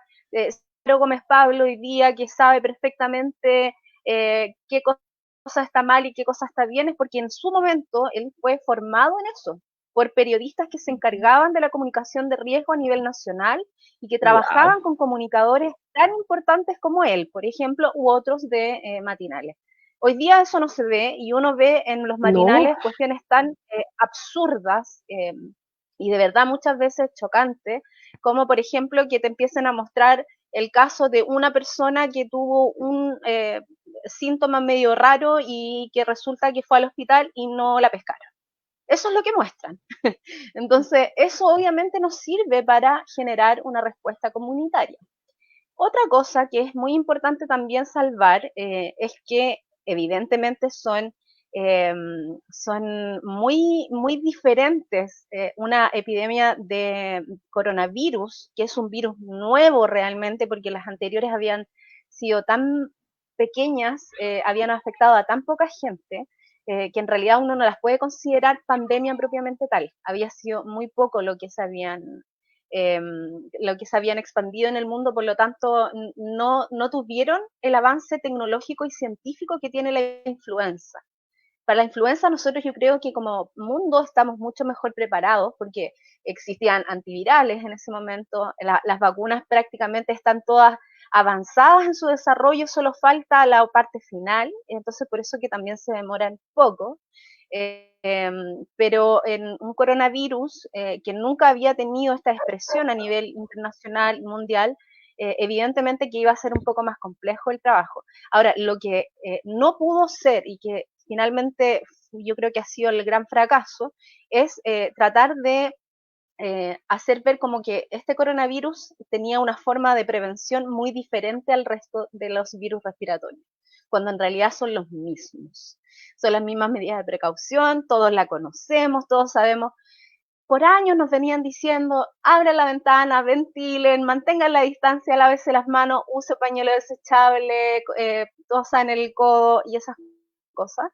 Ciro Gómez Pablo hoy día que sabe perfectamente qué cosa está mal y qué cosa está bien es porque en su momento él fue formado en eso por periodistas que se encargaban de la comunicación de riesgo a nivel nacional y que Wow. trabajaban con comunicadores tan importantes como él, por ejemplo, u otros de matinales. Hoy día eso no se ve y uno ve en los No, matinales cuestiones tan absurdas y de verdad muchas veces chocantes, como por ejemplo que te empiecen a mostrar el caso de una persona que tuvo un síntoma medio raro y que resulta que fue al hospital y no la pescaron. Eso es lo que muestran. Entonces, eso obviamente nos sirve para generar una respuesta comunitaria. Otra cosa que es muy importante también salvar es que evidentemente eh, son muy diferentes una epidemia de coronavirus, que es un virus nuevo realmente, porque las anteriores habían sido tan pequeñas, habían afectado a tan poca gente, que en realidad uno no las puede considerar pandemia propiamente tal. Había sido muy poco eh, lo que se habían expandido en el mundo, por lo tanto no tuvieron el avance tecnológico y científico que tiene la influenza. Para la influenza nosotros yo creo que como mundo estamos mucho mejor preparados porque existían antivirales en ese momento, las vacunas prácticamente están todas avanzadas en su desarrollo, solo falta la parte final, entonces por eso que también se demoran poco. Pero en un coronavirus que nunca había tenido esta expresión a nivel internacional y mundial, evidentemente que iba a ser un poco más complejo el trabajo. Ahora, lo que no pudo ser y que finalmente yo creo que ha sido el gran fracaso es tratar de hacer ver como que este coronavirus tenía una forma de prevención muy diferente al resto de los virus respiratorios, cuando en realidad son los mismos. Son las mismas medidas de precaución, todos la conocemos, todos sabemos. Por años nos venían diciendo, abra la ventana, ventilen, mantengan la distancia, lávese las manos, use pañuelo desechable, tosa en el codo y esas cosas.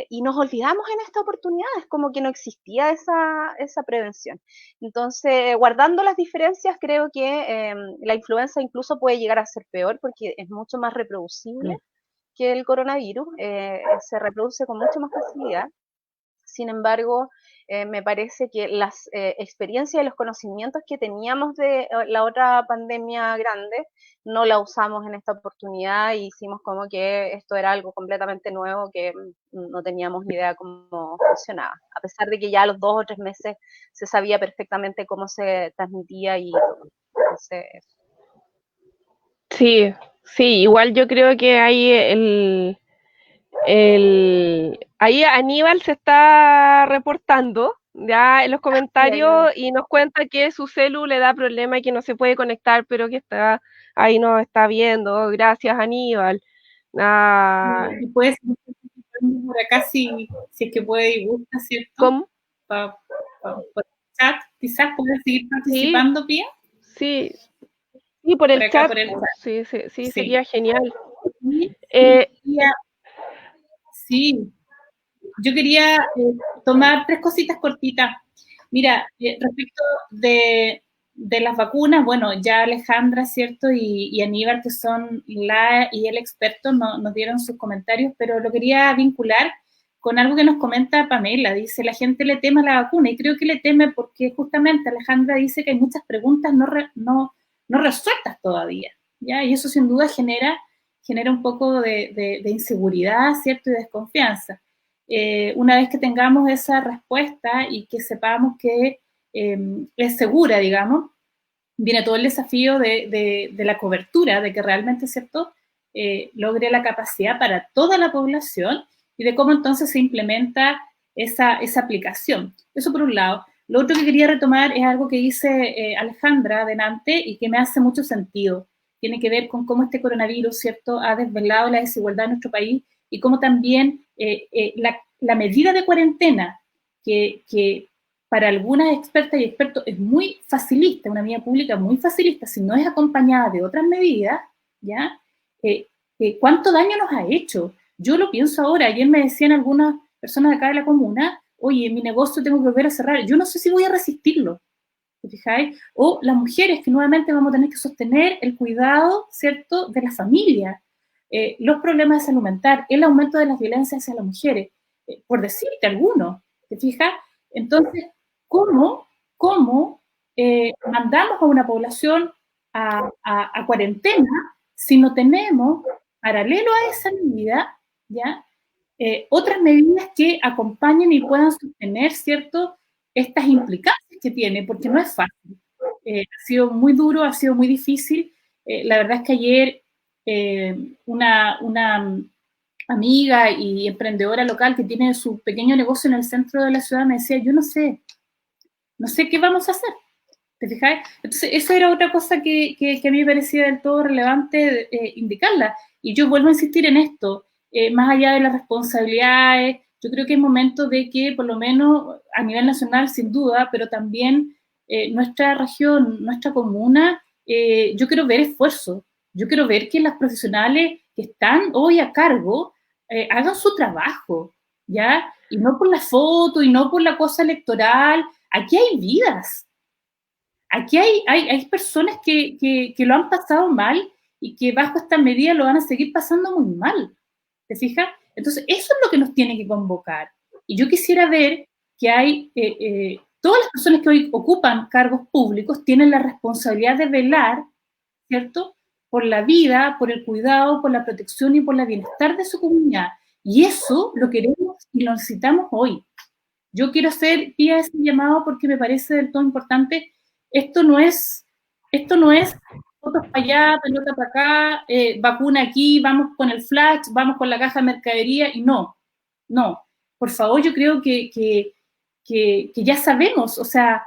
Y nos olvidamos en esta oportunidad, es como que no existía esa prevención. Entonces, guardando las diferencias, creo que la influenza incluso puede llegar a ser peor porque es mucho más reproducible que el coronavirus, se reproduce con mucha más facilidad. Sin embargo, me parece que las experiencias y los conocimientos que teníamos de la otra pandemia grande no la usamos en esta oportunidad y hicimos como que esto era algo completamente nuevo que no teníamos ni idea cómo funcionaba, a pesar de que ya a los 2 o 3 meses se sabía perfectamente cómo se transmitía y todo. Entonces, Sí, sí, igual yo creo que ahí ahí Aníbal se está reportando ya en los comentarios y nos cuenta que su celu le da problema y que no se puede conectar, pero que está ahí nos está viendo. Gracias, Aníbal. Y puede seguir participando por acá si es que puede y gusta, ¿cierto? ¿Cómo? Por el chat, quizás puede seguir participando, Pía. Sí, sí, por el chat. Sí, sería genial. Sí, yo quería tomar 3 cositas cortitas. Mira, respecto de las vacunas, bueno, ya Alejandra, ¿cierto? Y Aníbal, que son la y el experto, nos dieron sus comentarios, pero lo quería vincular con algo que nos comenta Pamela. Dice, la gente le teme a la vacuna, y creo que le teme porque justamente Alejandra dice que hay muchas preguntas no resueltas todavía, ¿ya? Y eso sin duda genera un poco de inseguridad, ¿cierto? Y desconfianza. Una vez que tengamos esa respuesta y que sepamos que es segura, digamos, viene todo el desafío de la cobertura, de que realmente, ¿cierto?, logre la capacidad para toda la población y de cómo entonces se implementa esa aplicación. Eso por un lado. Lo otro que quería retomar es algo que dice Alejandra adelante y que me hace mucho sentido. Tiene que ver con cómo este coronavirus, ¿cierto?, ha desvelado la desigualdad en nuestro país y cómo también la medida de cuarentena que para algunas expertas y expertos es muy facilista, una medida pública muy facilista, si no es acompañada de otras medidas, ¿ya? ¿Cuánto daño nos ha hecho? Yo lo pienso ahora, ayer me decían algunas personas de acá de la comuna, oye, en mi negocio tengo que volver a cerrar, yo no sé si voy a resistirlo, ¿te fijáis? O las mujeres que nuevamente vamos a tener que sostener el cuidado, ¿cierto?, de la familia, los problemas de salud mental, el aumento de las violencias hacia las mujeres, por decirte alguno, ¿te fijas? Entonces, ¿cómo mandamos a una población a cuarentena si no tenemos, paralelo a esa medida, ¿ya?, otras medidas que acompañen y puedan sostener, ¿cierto?, estas implicancias que tiene, porque no es fácil. Ha sido muy duro, ha sido muy difícil. La verdad es que ayer una amiga y emprendedora local que tiene su pequeño negocio en el centro de la ciudad me decía, yo no sé qué vamos a hacer. ¿Te fijáis? Entonces, eso era otra cosa que a mí me parecía del todo relevante indicarla. Y yo vuelvo a insistir en esto, más allá de las responsabilidades, yo creo que es momento de que, por lo menos a nivel nacional, sin duda, pero también nuestra región, nuestra comuna, yo quiero ver esfuerzo. Yo quiero ver que las profesionales que están hoy a cargo hagan su trabajo, ¿ya? Y no por la foto, y no por la cosa electoral. Aquí hay vidas. Aquí hay personas que lo han pasado mal y que bajo esta medida lo van a seguir pasando muy mal. ¿Te fijas? Entonces, eso es lo que nos tiene que convocar. Y yo quisiera ver que hay, todas las personas que hoy ocupan cargos públicos tienen la responsabilidad de velar, ¿cierto?, por la vida, por el cuidado, por la protección y por el bienestar de su comunidad. Y eso lo queremos y lo necesitamos hoy. Yo quiero hacer vía ese llamado porque me parece del todo importante. Esto no es fotos para allá, pelota para acá, vacuna aquí, vamos con el flash, vamos con la caja de mercadería, y no. Por favor, yo creo que ya sabemos, o sea,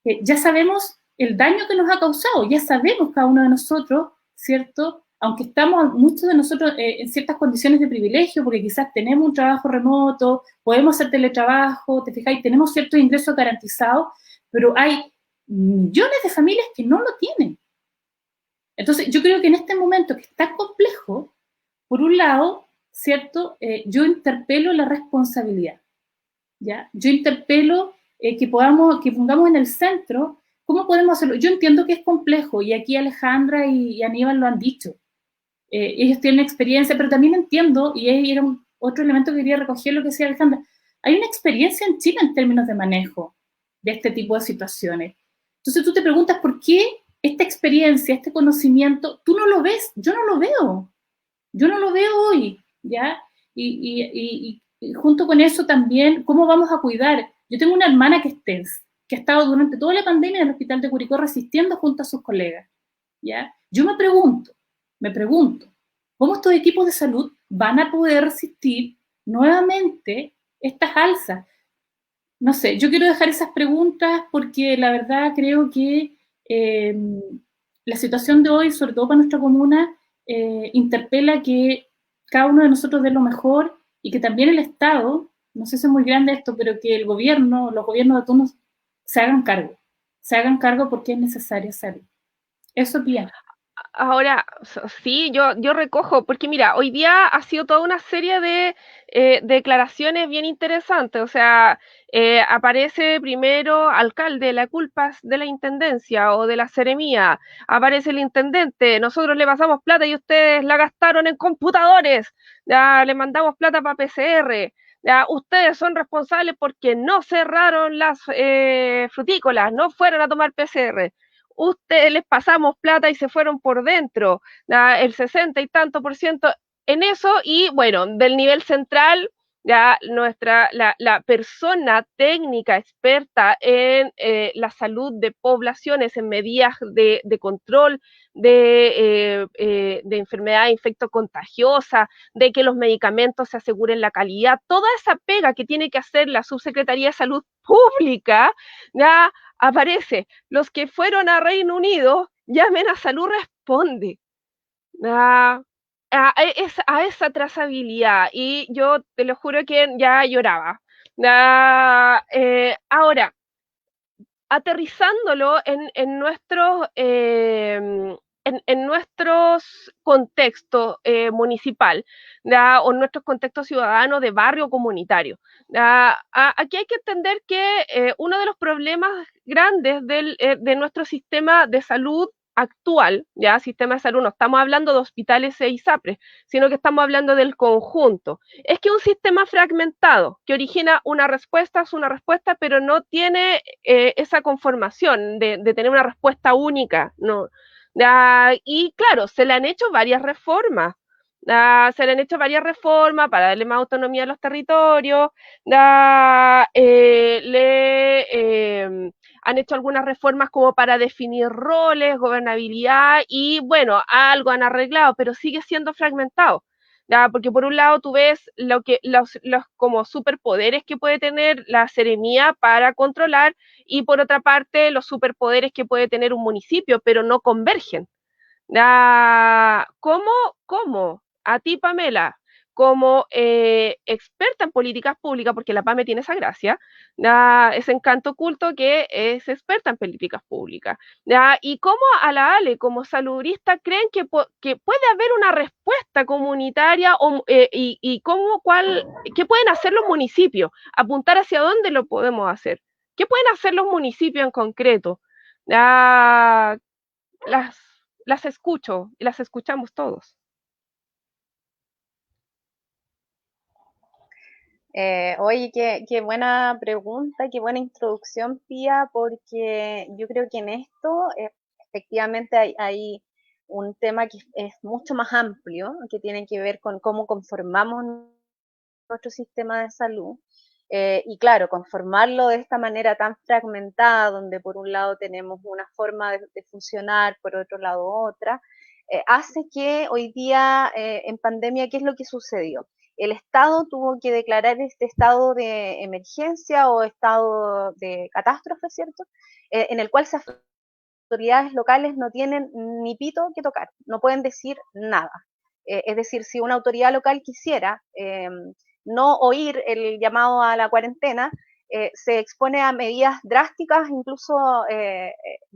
ya sabemos el daño que nos ha causado, ya sabemos cada uno de nosotros, ¿cierto? Aunque estamos, muchos de nosotros, en ciertas condiciones de privilegio, porque quizás tenemos un trabajo remoto, podemos hacer teletrabajo, te fijáis, tenemos ciertos ingresos garantizados, pero hay millones de familias que no lo tienen. Entonces, yo creo que en este momento que es tan complejo, por un lado, ¿cierto? Yo interpelo la responsabilidad, ¿ya? Yo interpelo que pongamos en el centro cómo podemos hacerlo. Yo entiendo que es complejo, y aquí Alejandra y Aníbal lo han dicho. Ellos tienen experiencia, pero también entiendo, y era otro elemento que quería recoger lo que decía Alejandra, hay una experiencia en Chile en términos de manejo de este tipo de situaciones. Entonces tú te preguntas por qué esta experiencia, este conocimiento, tú no lo ves, yo no lo veo hoy, ¿ya? Y junto con eso también, ¿cómo vamos a cuidar? Yo tengo una hermana que es TENS, que ha estado durante toda la pandemia en el hospital de Curicó resistiendo junto a sus colegas, ¿ya? Yo me pregunto, ¿cómo estos equipos de salud van a poder resistir nuevamente estas alzas? No sé, yo quiero dejar esas preguntas porque la verdad creo que la situación de hoy, sobre todo para nuestra comuna, interpela que cada uno de nosotros dé lo mejor, y que también el Estado, no sé si es muy grande esto, pero que el gobierno, los gobiernos de turno se hagan cargo porque es necesario hacerlo. Eso es bien. Ahora, sí, yo recojo, porque mira, hoy día ha sido toda una serie de declaraciones bien interesantes. O sea, aparece primero alcalde, la culpa es de la intendencia o de la seremía. Aparece el intendente, nosotros le pasamos plata y ustedes la gastaron en computadores. Ya le mandamos plata para PCR. Ya, ustedes son responsables porque no cerraron las frutícolas, no fueron a tomar PCR. Ustedes les pasamos plata y se fueron por dentro, el 60 y tanto por ciento en eso. Y bueno, del nivel central, ya la persona técnica experta en la salud de poblaciones, en medidas de control de enfermedad infectocontagiosa, de que los medicamentos se aseguren la calidad, toda esa pega que tiene que hacer la Subsecretaría de Salud Pública, ya aparece. Los que fueron a Reino Unido, llamen a Salud Responde. A esa trazabilidad. Y yo te lo juro que ya lloraba. Ahora, aterrizándolo en nuestros contextos municipal, o en nuestros contextos ciudadanos de barrio comunitario. Aquí hay que entender que uno de los problemas grandes de nuestro sistema de salud actual, ya sistema de salud, no estamos hablando de hospitales e ISAPRES, sino que estamos hablando del conjunto. Es que un sistema fragmentado que origina una respuesta es una respuesta, pero no tiene esa conformación de tener una respuesta única, ¿no? Y claro, se le han hecho varias reformas. Se le han hecho varias reformas para darle más autonomía a los territorios. Han hecho algunas reformas como para definir roles, gobernabilidad, y bueno, algo han arreglado, pero sigue siendo fragmentado. Porque por un lado tú ves los como superpoderes que puede tener la seremía para controlar, y por otra parte los superpoderes que puede tener un municipio, pero no convergen. ¿Cómo? A ti, Pamela, como experta en políticas públicas, porque la PAME tiene esa gracia, ese encanto oculto que es experta en políticas públicas, y cómo a la Ale, como saludista, creen que puede haber una respuesta comunitaria, y qué pueden hacer los municipios, apuntar hacia dónde lo podemos hacer, qué pueden hacer los municipios en concreto. Las las escucho y las escuchamos todos. Oye, qué buena pregunta, qué buena introducción, Pía, porque yo creo que en esto efectivamente hay un tema que es mucho más amplio, que tiene que ver con cómo conformamos nuestro sistema de salud. Y claro, conformarlo de esta manera tan fragmentada, donde por un lado tenemos una forma de funcionar, por otro lado otra, hace que hoy día en pandemia, ¿qué es lo que sucedió? El Estado tuvo que declarar este estado de emergencia o estado de catástrofe, ¿cierto? En el cual las autoridades locales no tienen ni pito que tocar, no pueden decir nada. Es decir, si una autoridad local quisiera no oír el llamado a la cuarentena, se expone a medidas drásticas, incluso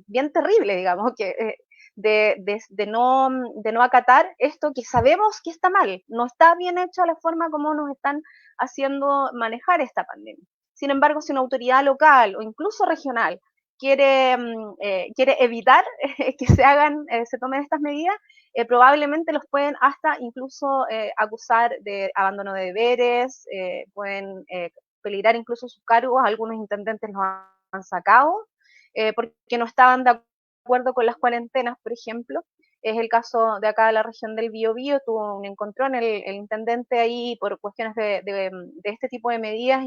bien terribles, digamos, que de no acatar esto que sabemos que está mal, no está bien hecho la forma como nos están haciendo manejar esta pandemia. Sin embargo, si una autoridad local o incluso regional quiere evitar que se tomen estas medidas, probablemente los pueden hasta incluso acusar de abandono de deberes, pueden peligrar incluso sus cargos, algunos intendentes los han sacado, porque no estaban de acuerdo con las cuarentenas, por ejemplo. Es el caso de acá de la región del Biobío, tuvo un encontrón el intendente ahí por cuestiones de este tipo de medidas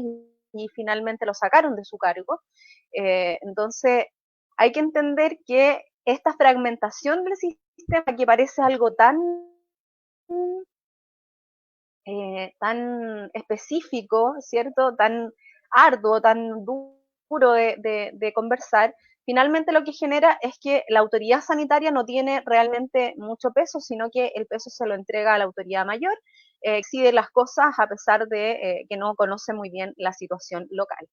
y finalmente lo sacaron de su cargo. Entonces, hay que entender que esta fragmentación del sistema, que parece algo tan específico, ¿cierto? Tan arduo, tan duro de conversar, finalmente lo que genera es que la autoridad sanitaria no tiene realmente mucho peso, sino que el peso se lo entrega a la autoridad mayor, exige las cosas a pesar de que no conoce muy bien la situación local.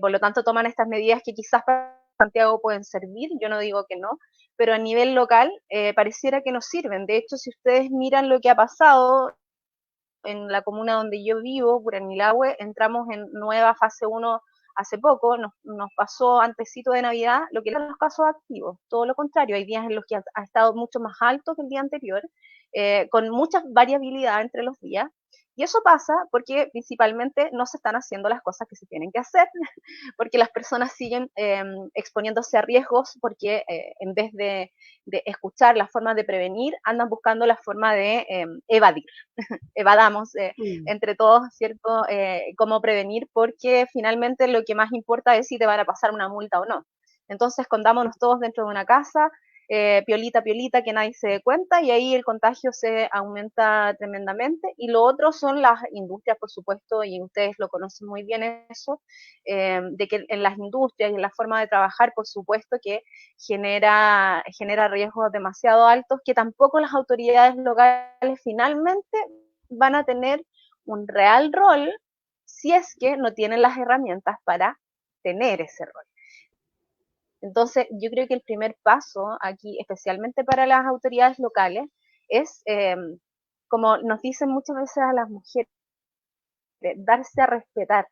Por lo tanto, toman estas medidas que quizás para Santiago pueden servir, yo no digo que no, pero a nivel local pareciera que no sirven. De hecho, si ustedes miran lo que ha pasado en la comuna donde yo vivo, Puranilahue, entramos en nueva fase 1 hace poco, nos pasó antesito de Navidad lo que eran los casos activos, todo lo contrario, hay días en los que ha estado mucho más alto que el día anterior, con mucha variabilidad entre los días, y eso pasa porque principalmente no se están haciendo las cosas que se tienen que hacer, porque las personas siguen exponiéndose a riesgos, porque en vez de escuchar las formas de prevenir, andan buscando la forma de evadir. Evadamos entre todos, ¿cierto? Cómo prevenir, porque finalmente lo que más importa es si te van a pasar una multa o no. Entonces, escondámonos todos dentro de una casa, piolita, piolita, que nadie se dé cuenta, y ahí el contagio se aumenta tremendamente. Y lo otro son las industrias, por supuesto, y ustedes lo conocen muy bien eso, de que en las industrias y en la forma de trabajar, por supuesto, que genera riesgos demasiado altos, que tampoco las autoridades locales finalmente van a tener un real rol si es que no tienen las herramientas para tener ese rol. Entonces, yo creo que el primer paso aquí, especialmente para las autoridades locales, es, como nos dicen muchas veces a las mujeres, darse a respetar,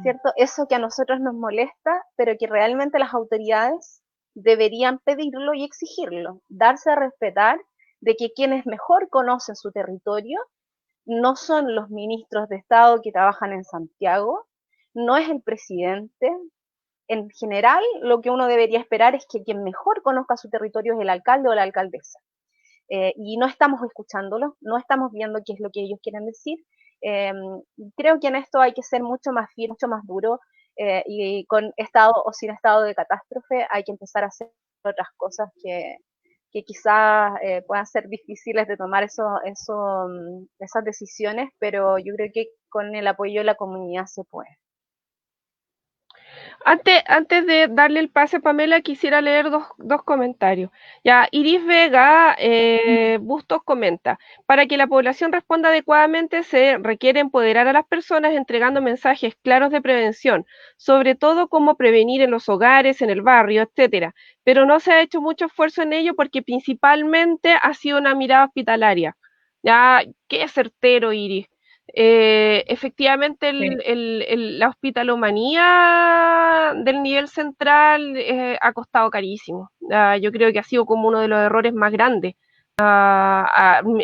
¿cierto? Eso que a nosotros nos molesta, pero que realmente las autoridades deberían pedirlo y exigirlo, darse a respetar de que quienes mejor conocen su territorio no son los ministros de Estado que trabajan en Santiago, no es el presidente. En general, lo que uno debería esperar es que quien mejor conozca su territorio es el alcalde o la alcaldesa. Y no estamos escuchándolos, no estamos viendo qué es lo que ellos quieren decir. Creo que en esto hay que ser mucho más firme, mucho más duro, y con estado o sin estado de catástrofe hay que empezar a hacer otras cosas que quizás puedan ser difíciles de tomar esas decisiones, pero yo creo que con el apoyo de la comunidad se puede. Antes de darle el pase a Pamela, quisiera leer dos comentarios. Ya, Iris Vega Bustos comenta, para que la población responda adecuadamente se requiere empoderar a las personas entregando mensajes claros de prevención, sobre todo cómo prevenir en los hogares, en el barrio, etcétera. Pero no se ha hecho mucho esfuerzo en ello porque principalmente ha sido una mirada hospitalaria. Ya, qué certero, Iris. Efectivamente la hospitalomanía del nivel central ha costado carísimo. Yo creo que ha sido como uno de los errores más grandes.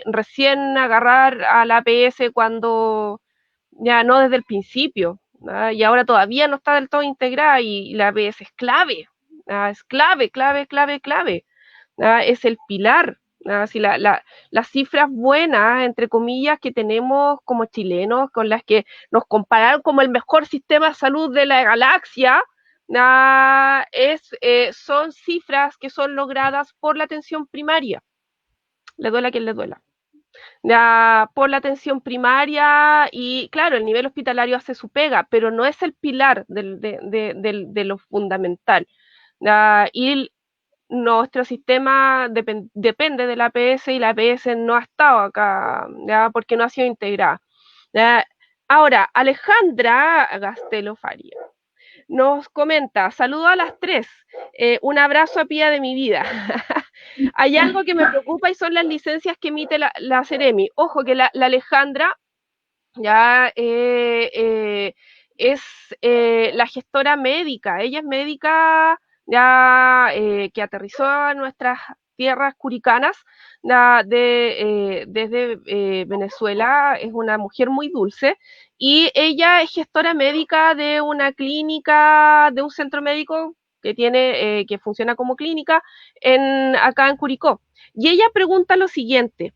Recién agarrar a la APS cuando ya no desde el principio, y ahora todavía no está del todo integrada, y la APS es clave, es clave, clave, clave, clave, es el pilar. Si las cifras buenas, entre comillas, que tenemos como chilenos, con las que nos compararon como el mejor sistema de salud de la galaxia, son cifras que son logradas por la atención primaria. Le duela a quien le duela. Por la atención primaria, y claro, el nivel hospitalario hace su pega, pero no es el pilar de lo fundamental. Y nuestro sistema depende de la APS, y la APS no ha estado acá, porque no ha sido integrada. Ahora, Alejandra Gastelo Faria nos comenta: saludo a las tres, un abrazo a Pía de mi vida. Hay algo que me preocupa, y son las licencias que emite la Seremi. Ojo que la Alejandra ya es la gestora médica. Ella es médica ya que aterrizó a nuestras tierras curicanas desde Venezuela. Es una mujer muy dulce, y ella es gestora médica de una clínica, de un centro médico que tiene, que funciona como clínica acá en Curicó. Y ella pregunta lo siguiente: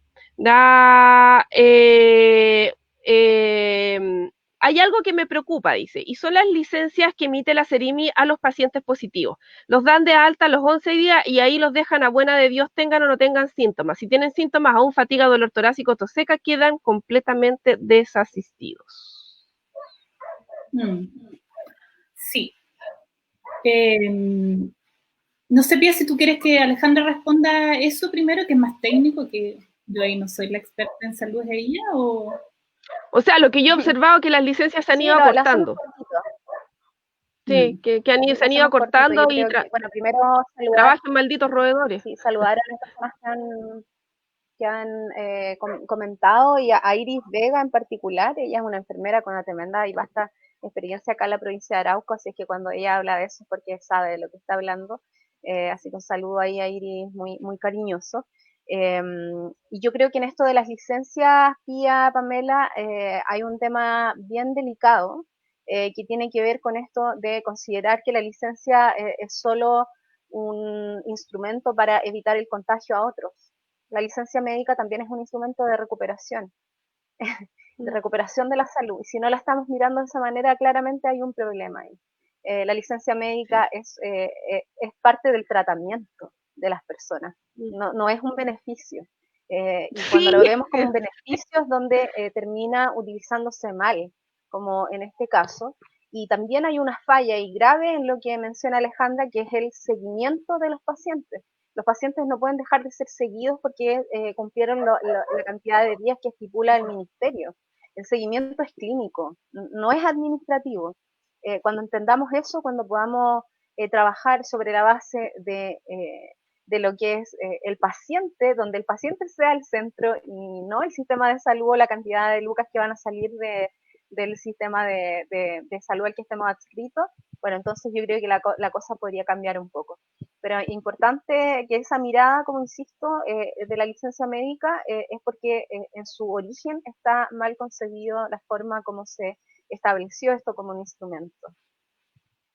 hay algo que me preocupa, dice, y son las licencias que emite la Seremi a los pacientes positivos. Los dan de alta a los 11 días, y ahí los dejan a buena de Dios, tengan o no tengan síntomas. Si tienen síntomas, aún fatiga, dolor torácico, tos seca, quedan completamente desasistidos. Sí. No sé, Pía, si tú quieres que Alejandra responda eso primero, que es más técnico, que yo ahí no soy la experta en salud, ¿es ella o...? sea, lo que yo he observado es que las licencias se han ido acortando. Sí, que se han ido acortando, y bueno, primero trabajan malditos roedores. Sí, saludar a las personas que han comentado, y a Iris Vega en particular. Ella es una enfermera con una tremenda y vasta experiencia acá en la provincia de Arauco, así es que cuando ella habla de eso es porque sabe de lo que está hablando. Así que un saludo ahí a Iris muy, muy cariñoso. Y yo creo que en esto de las licencias, Pía, Pamela, hay un tema bien delicado que tiene que ver con esto de considerar que la licencia es solo un instrumento para evitar el contagio a otros. La licencia médica también es un instrumento de recuperación de la salud, y si no la estamos mirando de esa manera, claramente hay un problema ahí. La licencia médica es parte del tratamiento de las personas, no es un beneficio. Y cuando lo vemos como un beneficio es donde termina utilizándose mal, como en este caso. Y también hay una falla y grave en lo que menciona Alejandra, que es el seguimiento de los pacientes. Los pacientes no pueden dejar de ser seguidos porque cumplieron la cantidad de días que estipula el ministerio. El seguimiento es clínico, no es administrativo. Cuando entendamos eso, cuando podamos trabajar sobre la base de lo que es el paciente, donde el paciente sea el centro y no el sistema de salud o la cantidad de lucas que van a salir del sistema de salud al que estemos adscritos, bueno, entonces yo creo que la cosa podría cambiar un poco. Pero importante que esa mirada, como insisto, de la licencia médica es porque en su origen está mal concebido la forma como se estableció esto como un instrumento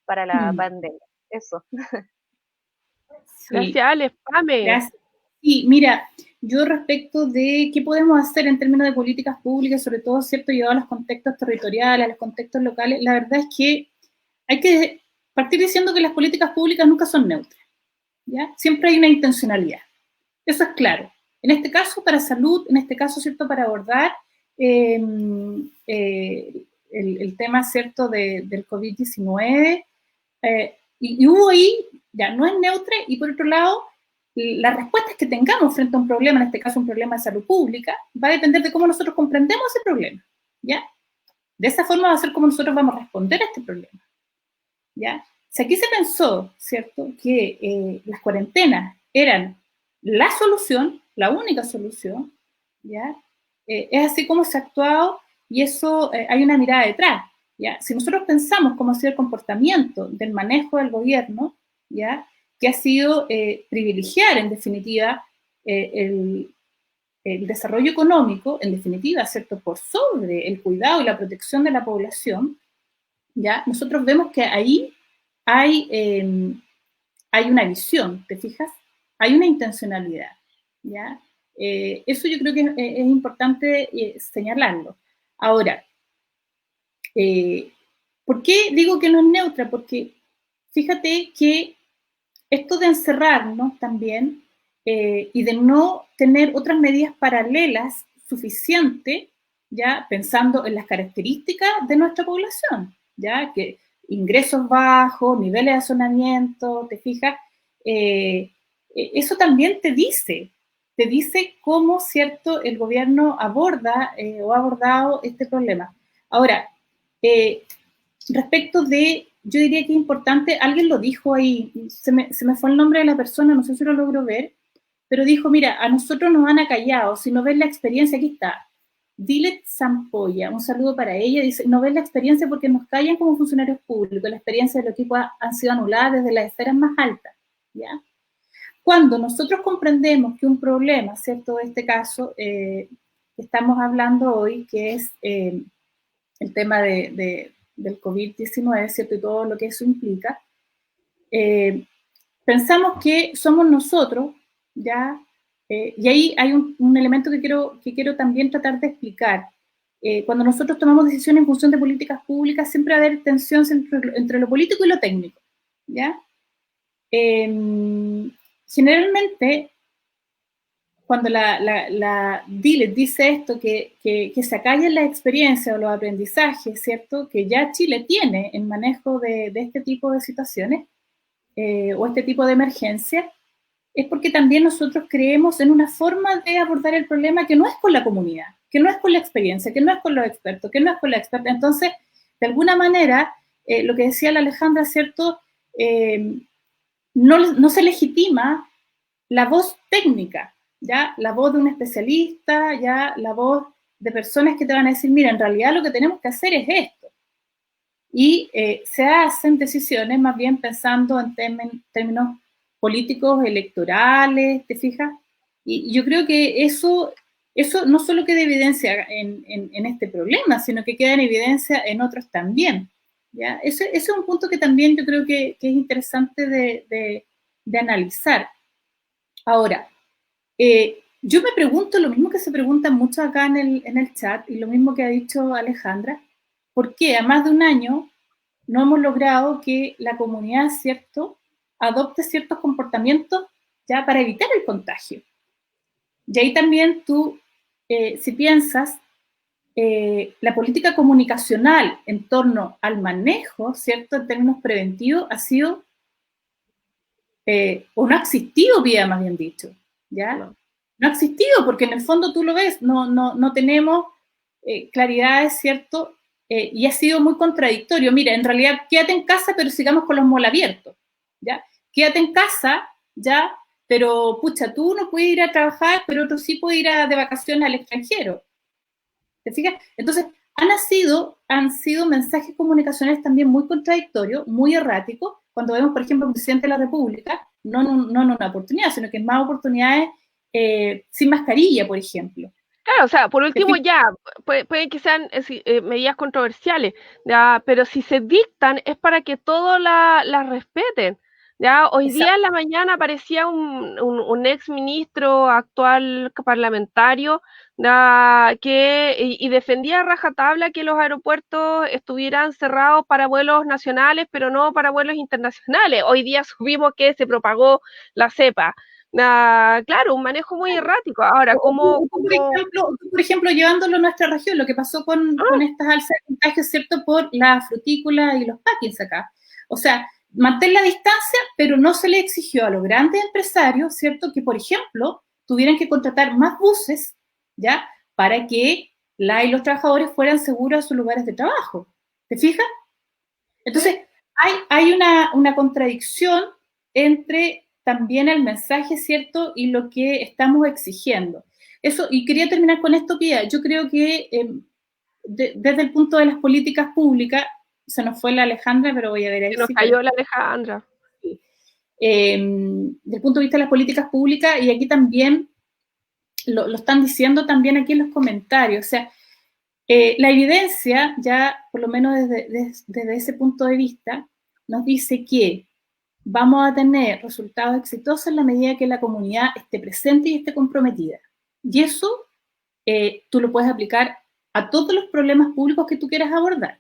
para la pandemia. Eso. Sí. Gracias, Alex. Pame. Gracias. Sí, mira, yo respecto de qué podemos hacer en términos de políticas públicas, sobre todo, ¿cierto?, llevado a los contextos territoriales, a los contextos locales, la verdad es que hay que partir diciendo que las políticas públicas nunca son neutras, ¿ya? Siempre hay una intencionalidad. Eso es claro. En este caso, para salud, en este caso, ¿cierto?, para abordar el tema, ¿cierto?, del COVID-19, y hubo ahí, ya no es neutra, y por otro lado, las respuestas que tengamos frente a un problema, en este caso un problema de salud pública, va a depender de cómo nosotros comprendemos ese problema, ¿ya? De esa forma va a ser como nosotros vamos a responder a este problema, ¿ya? Si aquí se pensó, ¿cierto?, que las cuarentenas eran la solución, la única solución, ¿ya? Es así como se ha actuado, y eso hay una mirada detrás, ¿ya? Si nosotros pensamos cómo ha sido el comportamiento del manejo del gobierno, ¿ya?, que ha sido privilegiar, en definitiva, el desarrollo económico, en definitiva, ¿cierto?, por sobre el cuidado y la protección de la población, ¿ya? Nosotros vemos que ahí hay una visión, ¿te fijas? Hay una intencionalidad, ¿ya? Eso yo creo que es importante señalarlo. Ahora, ¿por qué digo que no es neutra? Porque fíjate que esto de encerrarnos también y de no tener otras medidas paralelas suficientes, ya pensando en las características de nuestra población, ya que ingresos bajos, niveles de hacinamiento, te fijas, eso también te dice cómo, cierto, el gobierno aborda o ha abordado este problema. Ahora, respecto de, yo diría que es importante, alguien lo dijo ahí, se me fue el nombre de la persona, no sé si lo logro ver, pero dijo, mira, a nosotros nos han acallado, si no ves la experiencia, aquí está, Dilet Sampoya, un saludo para ella, dice, no ves la experiencia porque nos callan como funcionarios públicos, la experiencia del equipo han sido anuladas desde las esferas más altas, ¿ya? Cuando nosotros comprendemos que un problema, ¿cierto?, de este caso, estamos hablando hoy, que es el tema del COVID-19, ¿cierto?, y todo lo que eso implica, pensamos que somos nosotros, ¿ya? Y ahí hay un elemento que quiero también tratar de explicar. Cuando nosotros tomamos decisiones en función de políticas públicas, siempre va a haber tensión entre lo político y lo técnico, ¿ya? Generalmente, cuando la DILET dice esto, que se acallen las experiencias o los aprendizajes, ¿cierto?, que ya Chile tiene en manejo de este tipo de situaciones o este tipo de emergencias, es porque también nosotros creemos en una forma de abordar el problema que no es con la comunidad, que no es con la experiencia, que no es con los expertos, que no es con la experta. Entonces, de alguna manera, lo que decía la Alejandra, ¿cierto?, no se legitima la voz técnica, ¿ya? La voz de un especialista, ¿ya? La voz de personas que te van a decir, mira, en realidad lo que tenemos que hacer es esto. Y se hacen decisiones más bien pensando en términos políticos, electorales, ¿te fijas? Y yo creo que eso no solo queda evidencia en este problema, sino que queda en evidencia en otros también, ¿ya? Ese es un punto que también yo creo que es interesante de analizar. Ahora, yo me pregunto lo mismo que se preguntan muchos acá en el chat y lo mismo que ha dicho Alejandra, ¿por qué a más de un año no hemos logrado que la comunidad, ¿cierto?, adopte ciertos comportamientos ya para evitar el contagio? Y ahí también tú, si piensas, la política comunicacional en torno al manejo, ¿cierto?, en términos preventivos, ha sido, o no ha existido, vía más bien dicho, ¿ya? No ha existido, porque en el fondo tú lo ves, no tenemos claridades, ¿cierto?, y ha sido muy contradictorio. Mira, en realidad, quédate en casa, pero sigamos con los malls abiertos, ¿ya? Quédate en casa, ¿ya? Pero, pucha, tú no puedes ir a trabajar, pero otro sí puede ir de vacaciones al extranjero. ¿Te fijas? Entonces, han sido mensajes comunicacionales también muy contradictorios, muy erráticos, cuando vemos, por ejemplo, un presidente de la República, no en una oportunidad, sino que en más oportunidades sin mascarilla, por ejemplo. Claro, o sea, por último ya, pueden que sean medidas controversiales, ¿ya? Pero si se dictan es para que todos las respeten, ¿ya? Hoy Exacto. día en la mañana aparecía un ex ministro actual parlamentario, ¿ya? Y defendía a rajatabla que los aeropuertos estuvieran cerrados para vuelos nacionales, pero no para vuelos internacionales. Hoy día supimos que se propagó la cepa. Claro, un manejo muy errático. Ahora, Por ejemplo, llevándolo a nuestra región, lo que pasó con estas alzas de contagios, ¿cierto?, por la frutícola y los packings acá. O sea, mantén la distancia, pero no se le exigió a los grandes empresarios, ¿cierto?, que, por ejemplo, tuvieran que contratar más buses, ¿ya?, para que y los trabajadores fueran seguros a sus lugares de trabajo. ¿Te fijas? Entonces, hay una contradicción entre también el mensaje, ¿cierto?, y lo que estamos exigiendo. Eso, y quería terminar con esto, Pía. Yo creo que desde el punto de las políticas públicas, se nos fue la Alejandra, pero voy a ver ahí. Se nos cayó la Alejandra. Desde el punto de vista de las políticas públicas, y aquí también lo están diciendo también aquí en los comentarios. O sea, la evidencia, ya por lo menos desde ese punto de vista, nos dice que vamos a tener resultados exitosos en la medida que la comunidad esté presente y esté comprometida. Y eso tú lo puedes aplicar a todos los problemas públicos que tú quieras abordar,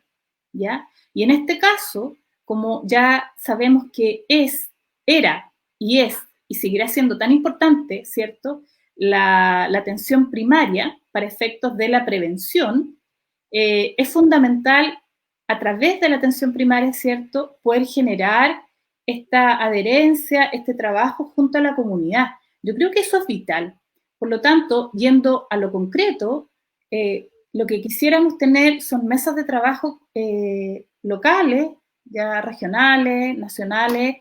¿ya? Y en este caso, como ya sabemos que era y seguirá siendo tan importante, ¿cierto?, la atención primaria para efectos de la prevención, es fundamental a través de la atención primaria, ¿cierto?, poder generar esta adherencia, este trabajo junto a la comunidad. Yo creo que eso es vital. Por lo tanto, yendo a lo concreto, lo que quisiéramos tener son mesas de trabajo locales, ya regionales, nacionales,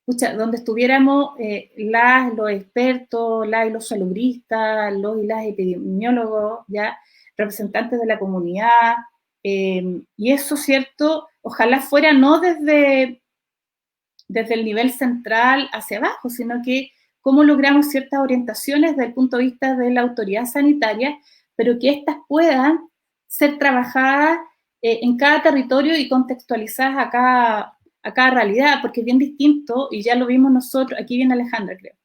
donde estuviéramos los expertos, y los salubristas, los y las epidemiólogos, ya representantes de la comunidad, y eso, ¿cierto? Ojalá fuera no desde el nivel central hacia abajo, sino que cómo logramos ciertas orientaciones desde el punto de vista de la autoridad sanitaria, pero que éstas puedan ser trabajadas en cada territorio y contextualizadas a cada realidad, porque es bien distinto, y ya lo vimos nosotros, aquí viene Alejandra, creo.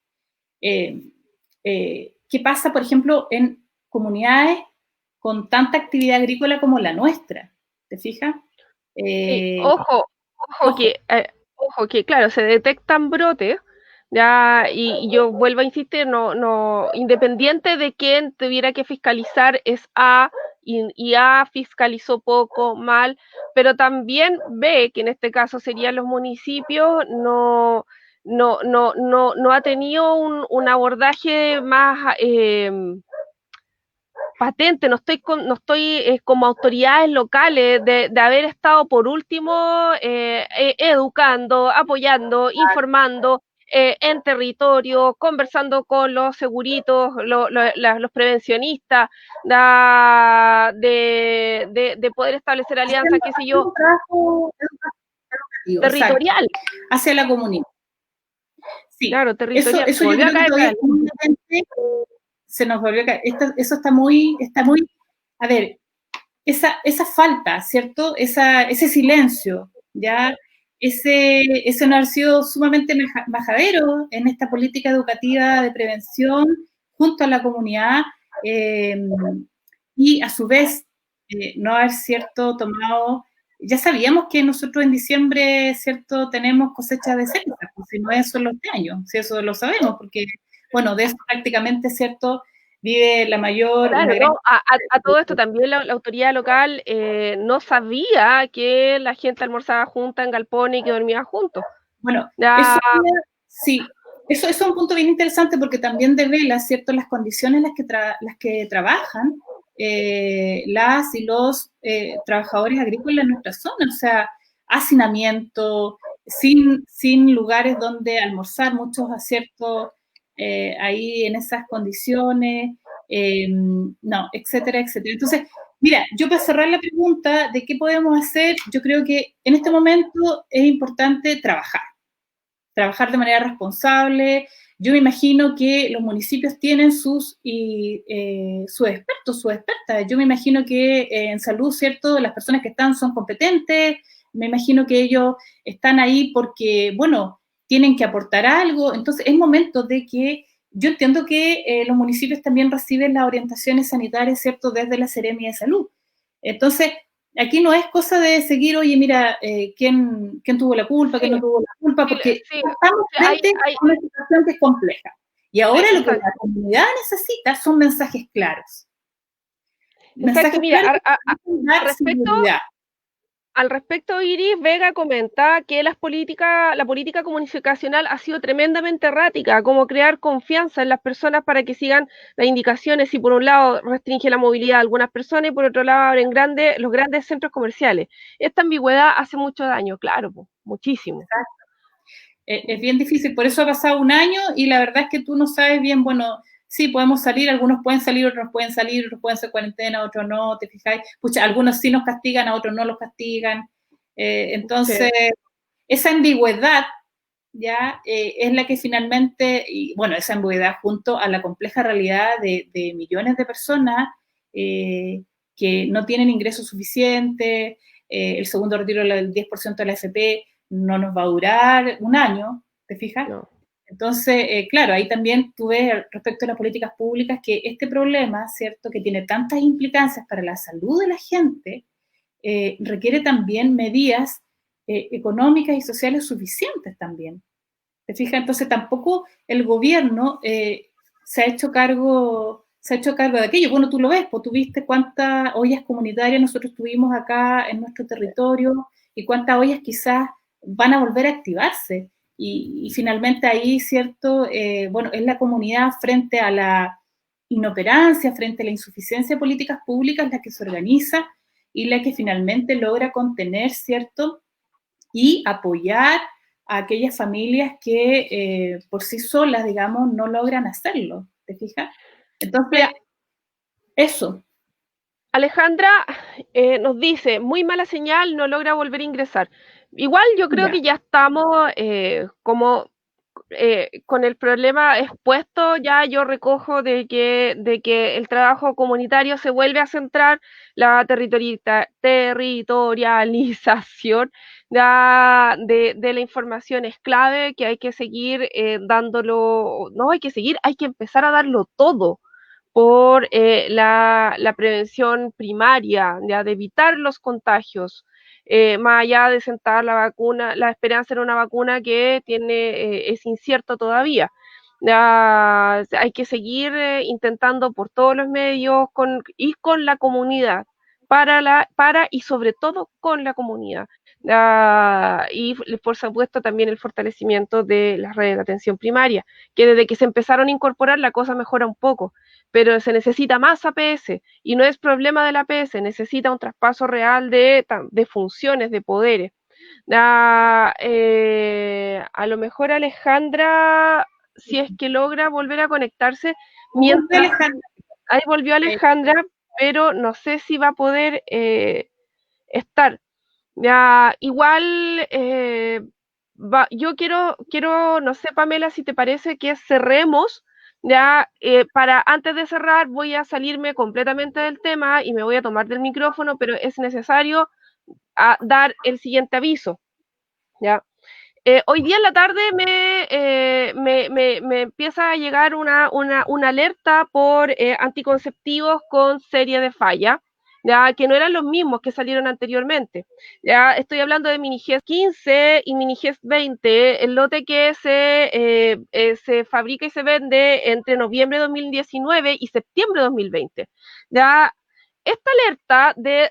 ¿Qué pasa, por ejemplo, en comunidades con tanta actividad agrícola como la nuestra? ¿Te fijas? Sí, ojo que, claro, se detectan brotes, ya, y yo vuelvo a insistir, no, independiente de quién tuviera que fiscalizar, es A, y A fiscalizó poco, mal, pero también B, que en este caso serían los municipios, no ha tenido un abordaje más patente, no estoy como autoridades locales de haber estado por último educando, apoyando, informando en territorio, conversando con los seguritos, los prevencionistas, de poder establecer alianzas, qué sé yo, territorial. Hacia la comunidad. Sí, claro, territorial. Eso yo creo que todavía se nos volvió a caer. Eso está muy, a ver, esa falta, ¿cierto? Ese silencio, ¿ya? Ese no ha sido sumamente majadero en esta política educativa de prevención junto a la comunidad, y a su vez no haber, ¿cierto?, tomado. Ya sabíamos que nosotros en diciembre, ¿cierto?, tenemos cosecha de secas, pues, si no es solo este año, si eso lo sabemos, porque, bueno, de eso prácticamente, ¿cierto?, vive la mayor... Claro, ¿no? A todo esto también la autoridad local no sabía que la gente almorzaba junta en galpones y que dormía juntos. Bueno, eso es un punto bien interesante porque también devela, ¿cierto?, las condiciones en las que trabajan las y los trabajadores agrícolas en nuestra zona, o sea, hacinamiento, sin lugares donde almorzar, muchos aciertos ahí en esas condiciones, no, etcétera, etcétera. Entonces, mira, yo para cerrar la pregunta de qué podemos hacer, yo creo que en este momento es importante trabajar de manera responsable. Yo me imagino que los municipios tienen sus expertos, sus expertas. Yo me imagino que en salud, ¿cierto?, las personas que están son competentes. Me imagino que ellos están ahí porque, bueno, tienen que aportar algo. Entonces, es momento de que yo entiendo que los municipios también reciben las orientaciones sanitarias, ¿cierto?, desde la Seremia de Salud. Entonces, aquí no es cosa de seguir, oye, mira, ¿quién tuvo la culpa, quién no tuvo la culpa? Porque estamos frente a una situación que es compleja. Y ahora lo que la comunidad necesita son mensajes claros. Mensajes claros al respecto, Iris Vega comenta que la política comunicacional ha sido tremendamente errática, como crear confianza en las personas para que sigan las indicaciones, y por un lado restringe la movilidad de algunas personas y por otro lado abren los grandes centros comerciales. Esta ambigüedad hace mucho daño, claro, muchísimo. Exacto. Es bien difícil, por eso ha pasado un año y la verdad es que tú no sabes bien, bueno, sí, podemos salir, algunos pueden salir, otros pueden hacer cuarentena, otros no, ¿te fijáis? Pucha, algunos sí nos castigan, a otros no los castigan. Entonces, esa ambigüedad ya es la que finalmente, y bueno, esa ambigüedad junto a la compleja realidad de millones de personas que no tienen ingresos suficientes, el segundo retiro del 10% de la AFP no nos va a durar un año, ¿te fijas? No. Entonces, claro, ahí también tú ves respecto a las políticas públicas que este problema, ¿cierto?, que tiene tantas implicancias para la salud de la gente, requiere también medidas económicas y sociales suficientes también. ¿Te fijas? Entonces tampoco el gobierno se ha hecho cargo de aquello. Bueno, tú lo ves, pues tú viste cuántas ollas comunitarias nosotros tuvimos acá en nuestro territorio y cuántas ollas quizás van a volver a activarse. Y finalmente ahí, ¿cierto? Bueno, es la comunidad frente a la inoperancia, frente a la insuficiencia de políticas públicas la que se organiza y la que finalmente logra contener, ¿cierto? Y apoyar a aquellas familias que por sí solas, digamos, no logran hacerlo, ¿te fijas? Entonces, Mira, eso. Alejandra nos dice, muy mala señal, no logra volver a ingresar. Igual yo creo Ya. que ya estamos como con el problema expuesto, ya yo recojo de que el trabajo comunitario se vuelve a centrar, la territorialización de la información es clave, que hay que seguir dándolo, no hay que seguir, hay que empezar a darlo todo por la prevención primaria, ya de evitar los contagios, más allá de sentar la vacuna, la esperanza en una vacuna que es incierto todavía. Ya, hay que seguir intentando por todos los medios y con la comunidad, para y sobre todo con la comunidad. Y por supuesto también el fortalecimiento de las redes de atención primaria, que desde que se empezaron a incorporar la cosa mejora un poco, pero se necesita más APS y no es problema de la APS, necesita un traspaso real de funciones, de poderes. A lo mejor Alejandra, si es que logra volver a conectarse, mientras ahí volvió Alejandra, pero no sé si va a poder estar. Ya, igual yo quiero, no sé, Pamela, si te parece que cerremos. Ya, para antes de cerrar, voy a salirme completamente del tema y me voy a tomar del micrófono, pero es necesario dar el siguiente aviso. ¿Ya? Hoy día en la tarde me empieza a llegar una alerta por anticonceptivos con serie de falla, ya que no eran los mismos que salieron anteriormente. Ya estoy hablando de Minigest 15 y Minigest 20, el lote que se fabrica y se vende entre noviembre de 2019 y septiembre de 2020. Ya esta alerta de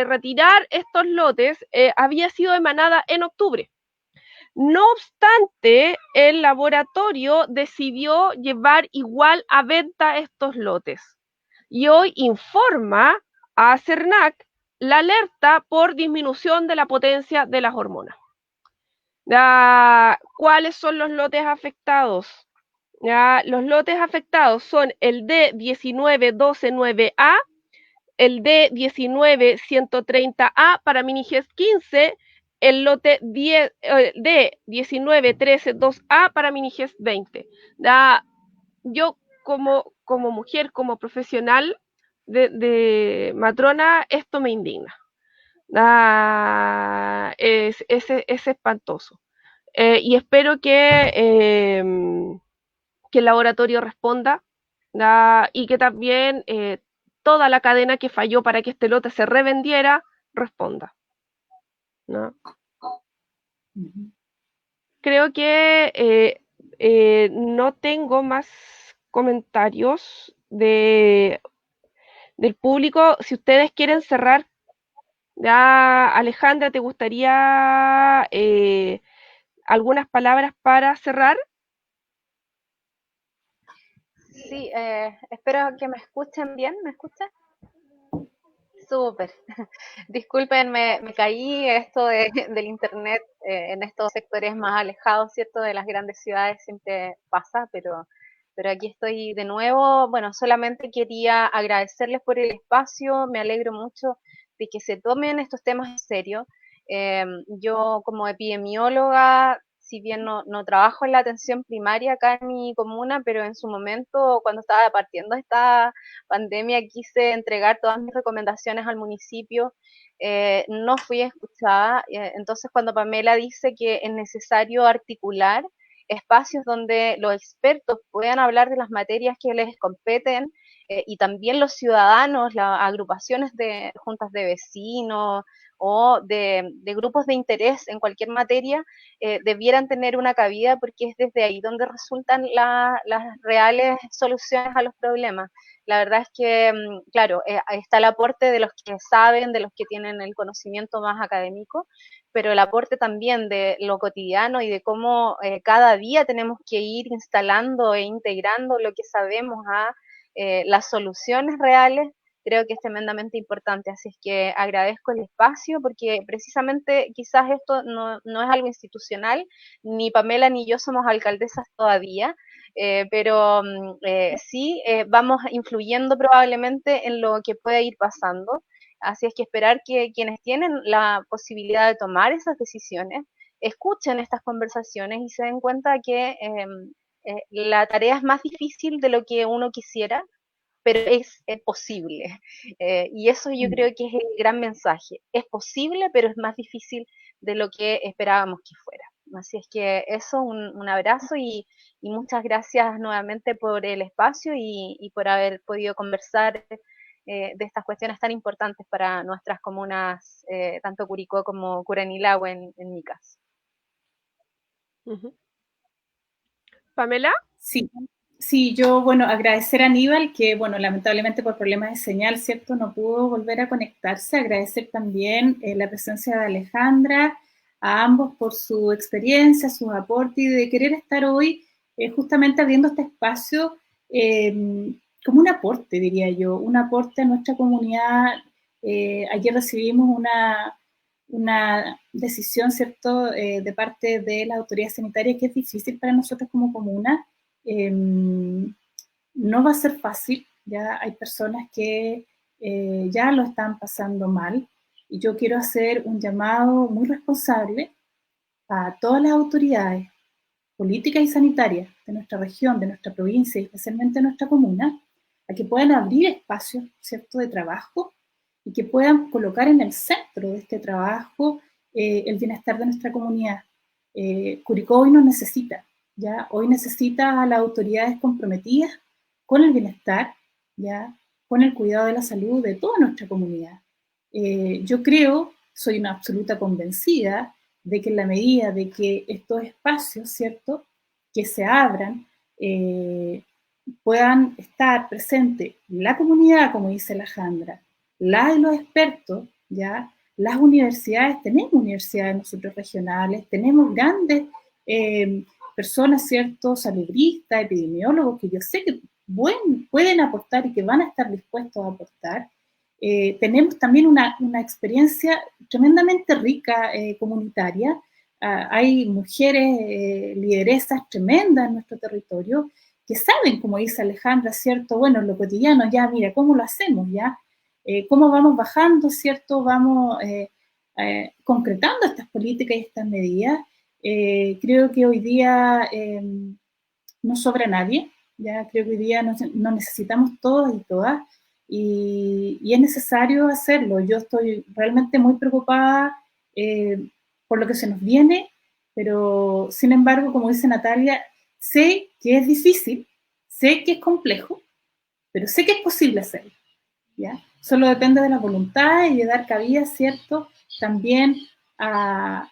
retirar estos lotes había sido emanada en octubre. No obstante, el laboratorio decidió llevar igual a venta estos lotes y hoy informa a CERNAC la alerta por disminución de la potencia de las hormonas. ¿Cuáles son los lotes afectados? Los lotes afectados son el D19129A, el D19130A para Minigest 15, el lote D19132A para Minigest 20. Yo como mujer, como profesional de matrona, esto me indigna. Es espantoso. Y espero que el laboratorio responda y que también toda la cadena que falló para que este lote se revendiera responda, ¿no? Creo que no tengo más comentarios del público. Si ustedes quieren cerrar, ya Alejandra, ¿te gustaría algunas palabras para cerrar? Sí, espero que me escuchen bien. ¿Me escuchan? Súper. Disculpen, me caí del internet en estos sectores más alejados, ¿cierto? De las grandes ciudades siempre pasa, pero aquí estoy de nuevo. Bueno, solamente quería agradecerles por el espacio. Me alegro mucho de que se tomen estos temas en serio. Yo como epidemióloga si bien no trabajo en la atención primaria acá en mi comuna, pero en su momento, cuando estaba partiendo esta pandemia, quise entregar todas mis recomendaciones al municipio, no fui escuchada, entonces cuando Pamela dice que es necesario articular espacios donde los expertos puedan hablar de las materias que les competen, y también los ciudadanos, las agrupaciones de juntas de vecinos o de grupos de interés en cualquier materia, debieran tener una cabida, porque es desde ahí donde resultan las reales soluciones a los problemas. La verdad es que, claro, está el aporte de los que saben, de los que tienen el conocimiento más académico, pero el aporte también de lo cotidiano y de cómo cada día tenemos que ir instalando e integrando lo que sabemos a las soluciones reales, creo que es tremendamente importante. Así es que agradezco el espacio, porque precisamente quizás esto no es algo institucional, ni Pamela ni yo somos alcaldesas todavía, pero sí vamos influyendo probablemente en lo que pueda ir pasando. Así es que esperar que quienes tienen la posibilidad de tomar esas decisiones escuchen estas conversaciones y se den cuenta que la tarea es más difícil de lo que uno quisiera, pero es posible. Y eso yo creo que es el gran mensaje. Es posible, pero es más difícil de lo que esperábamos que fuera. Así es que eso, un abrazo y muchas gracias nuevamente por el espacio y por haber podido conversar de estas cuestiones tan importantes para nuestras comunas, tanto Curicó como Curanilahue en mi caso. ¿Pamela? Sí, sí, yo, bueno, agradecer a Aníbal, que, bueno, lamentablemente por problemas de señal, ¿cierto?, no pudo volver a conectarse. Agradecer también la presencia de Alejandra, a ambos por su experiencia, sus aportes y de querer estar hoy justamente abriendo este espacio como un aporte, diría yo, un aporte a nuestra comunidad. Ayer recibimos una decisión, ¿cierto?, de parte de la autoridad sanitaria que es difícil para nosotros como comuna. No va a ser fácil, ya hay personas que ya lo están pasando mal, y yo quiero hacer un llamado muy responsable a todas las autoridades políticas y sanitarias de nuestra región, de nuestra provincia y especialmente de nuestra comuna, a que puedan abrir espacios, ¿cierto?, de trabajo, y que puedan colocar en el centro de este trabajo el bienestar de nuestra comunidad. Curicó hoy nos necesita, ¿ya? Hoy necesita a las autoridades comprometidas con el bienestar, ¿ya?, con el cuidado de la salud de toda nuestra comunidad. Yo creo, soy una absoluta convencida de que en la medida de que estos espacios, ¿cierto?, que se abran, puedan estar presentes la comunidad, como dice Alejandra, las y los expertos, ¿ya?, las universidades, tenemos universidades nosotros regionales, tenemos grandes personas, ¿cierto?, salubristas, epidemiólogos, que yo sé que pueden aportar y que van a estar dispuestos a aportar. Tenemos también una experiencia tremendamente rica comunitaria. Hay mujeres lideresas tremendas en nuestro territorio que saben, como dice Alejandra, ¿cierto? Bueno, lo cotidiano, ya, mira, ¿cómo lo hacemos, ya? ¿Cómo vamos bajando, ¿cierto? Vamos concretando estas políticas y estas medidas. Creo que hoy día no sobra nadie, ya creo que hoy día nos necesitamos todos y todas, y es necesario hacerlo. Yo estoy realmente muy preocupada por lo que se nos viene, pero sin embargo, como dice Natalia, sé que es difícil, sé que es complejo, pero sé que es posible hacerlo, ¿ya? Solo depende de la voluntad y de dar cabida, ¿cierto?, también a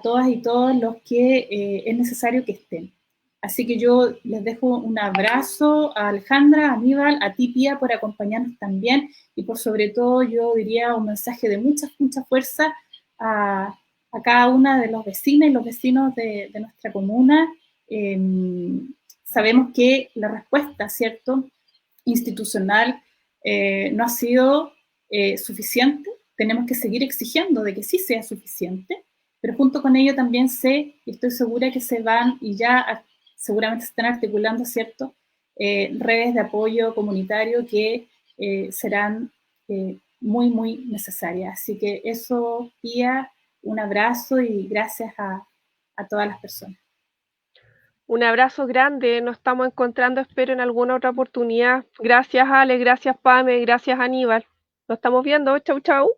todas y todos los que es necesario que estén. Así que yo les dejo un abrazo a Alejandra, a Aníbal, a ti, Pía, por acompañarnos también, y por sobre todo yo diría un mensaje de mucha fuerza a cada una de los vecinos y los vecinos de nuestra comuna. Sabemos que la respuesta, ¿cierto?, institucional no ha sido suficiente. Tenemos que seguir exigiendo de que sí sea suficiente, pero junto con ello también sé y estoy segura que se van y ya seguramente se están articulando, ¿cierto?, redes de apoyo comunitario que serán muy necesarias. Así que eso, Pía, un abrazo y gracias a a todas las personas. Un abrazo grande, nos estamos encontrando, espero, en alguna otra oportunidad. Gracias, Ale, gracias, Pame, gracias, Aníbal. Nos estamos viendo, chau, chau.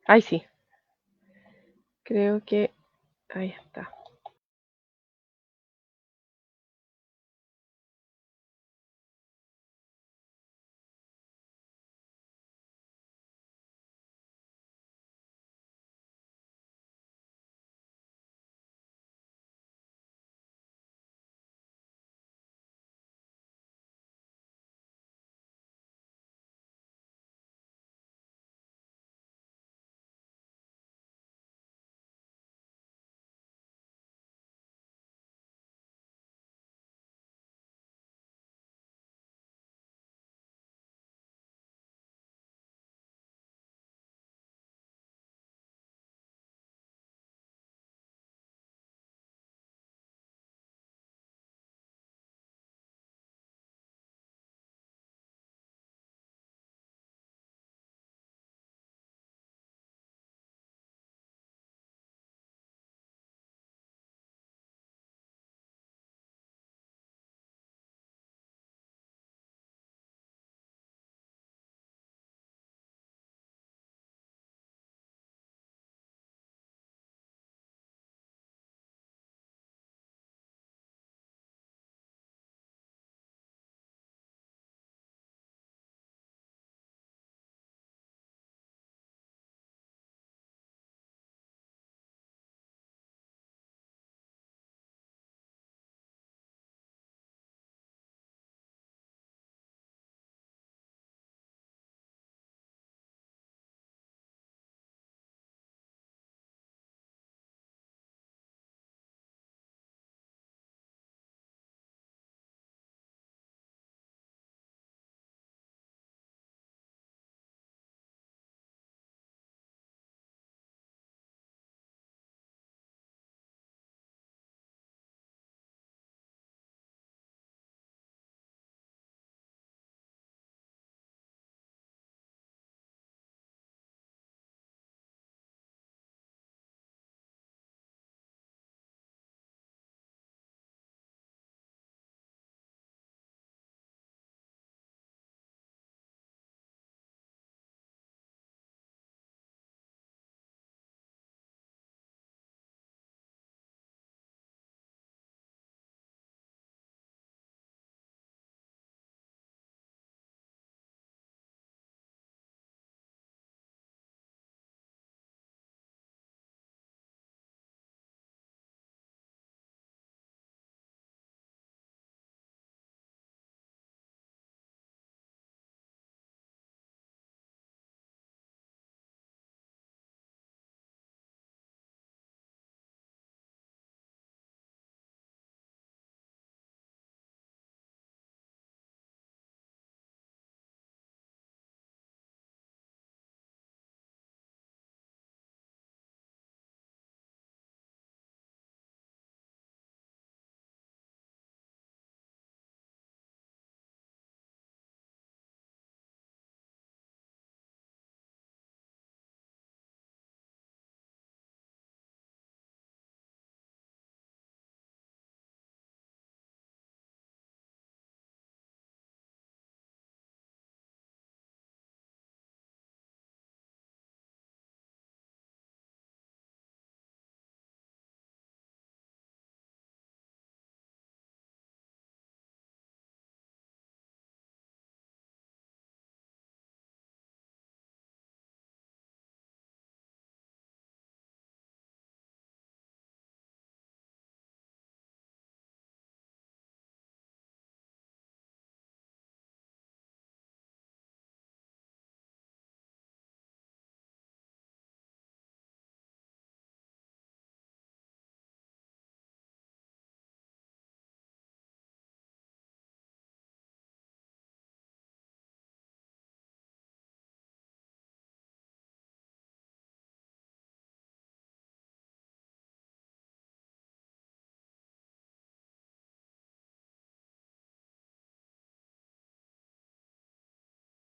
Ay, sí. Creo que ahí está.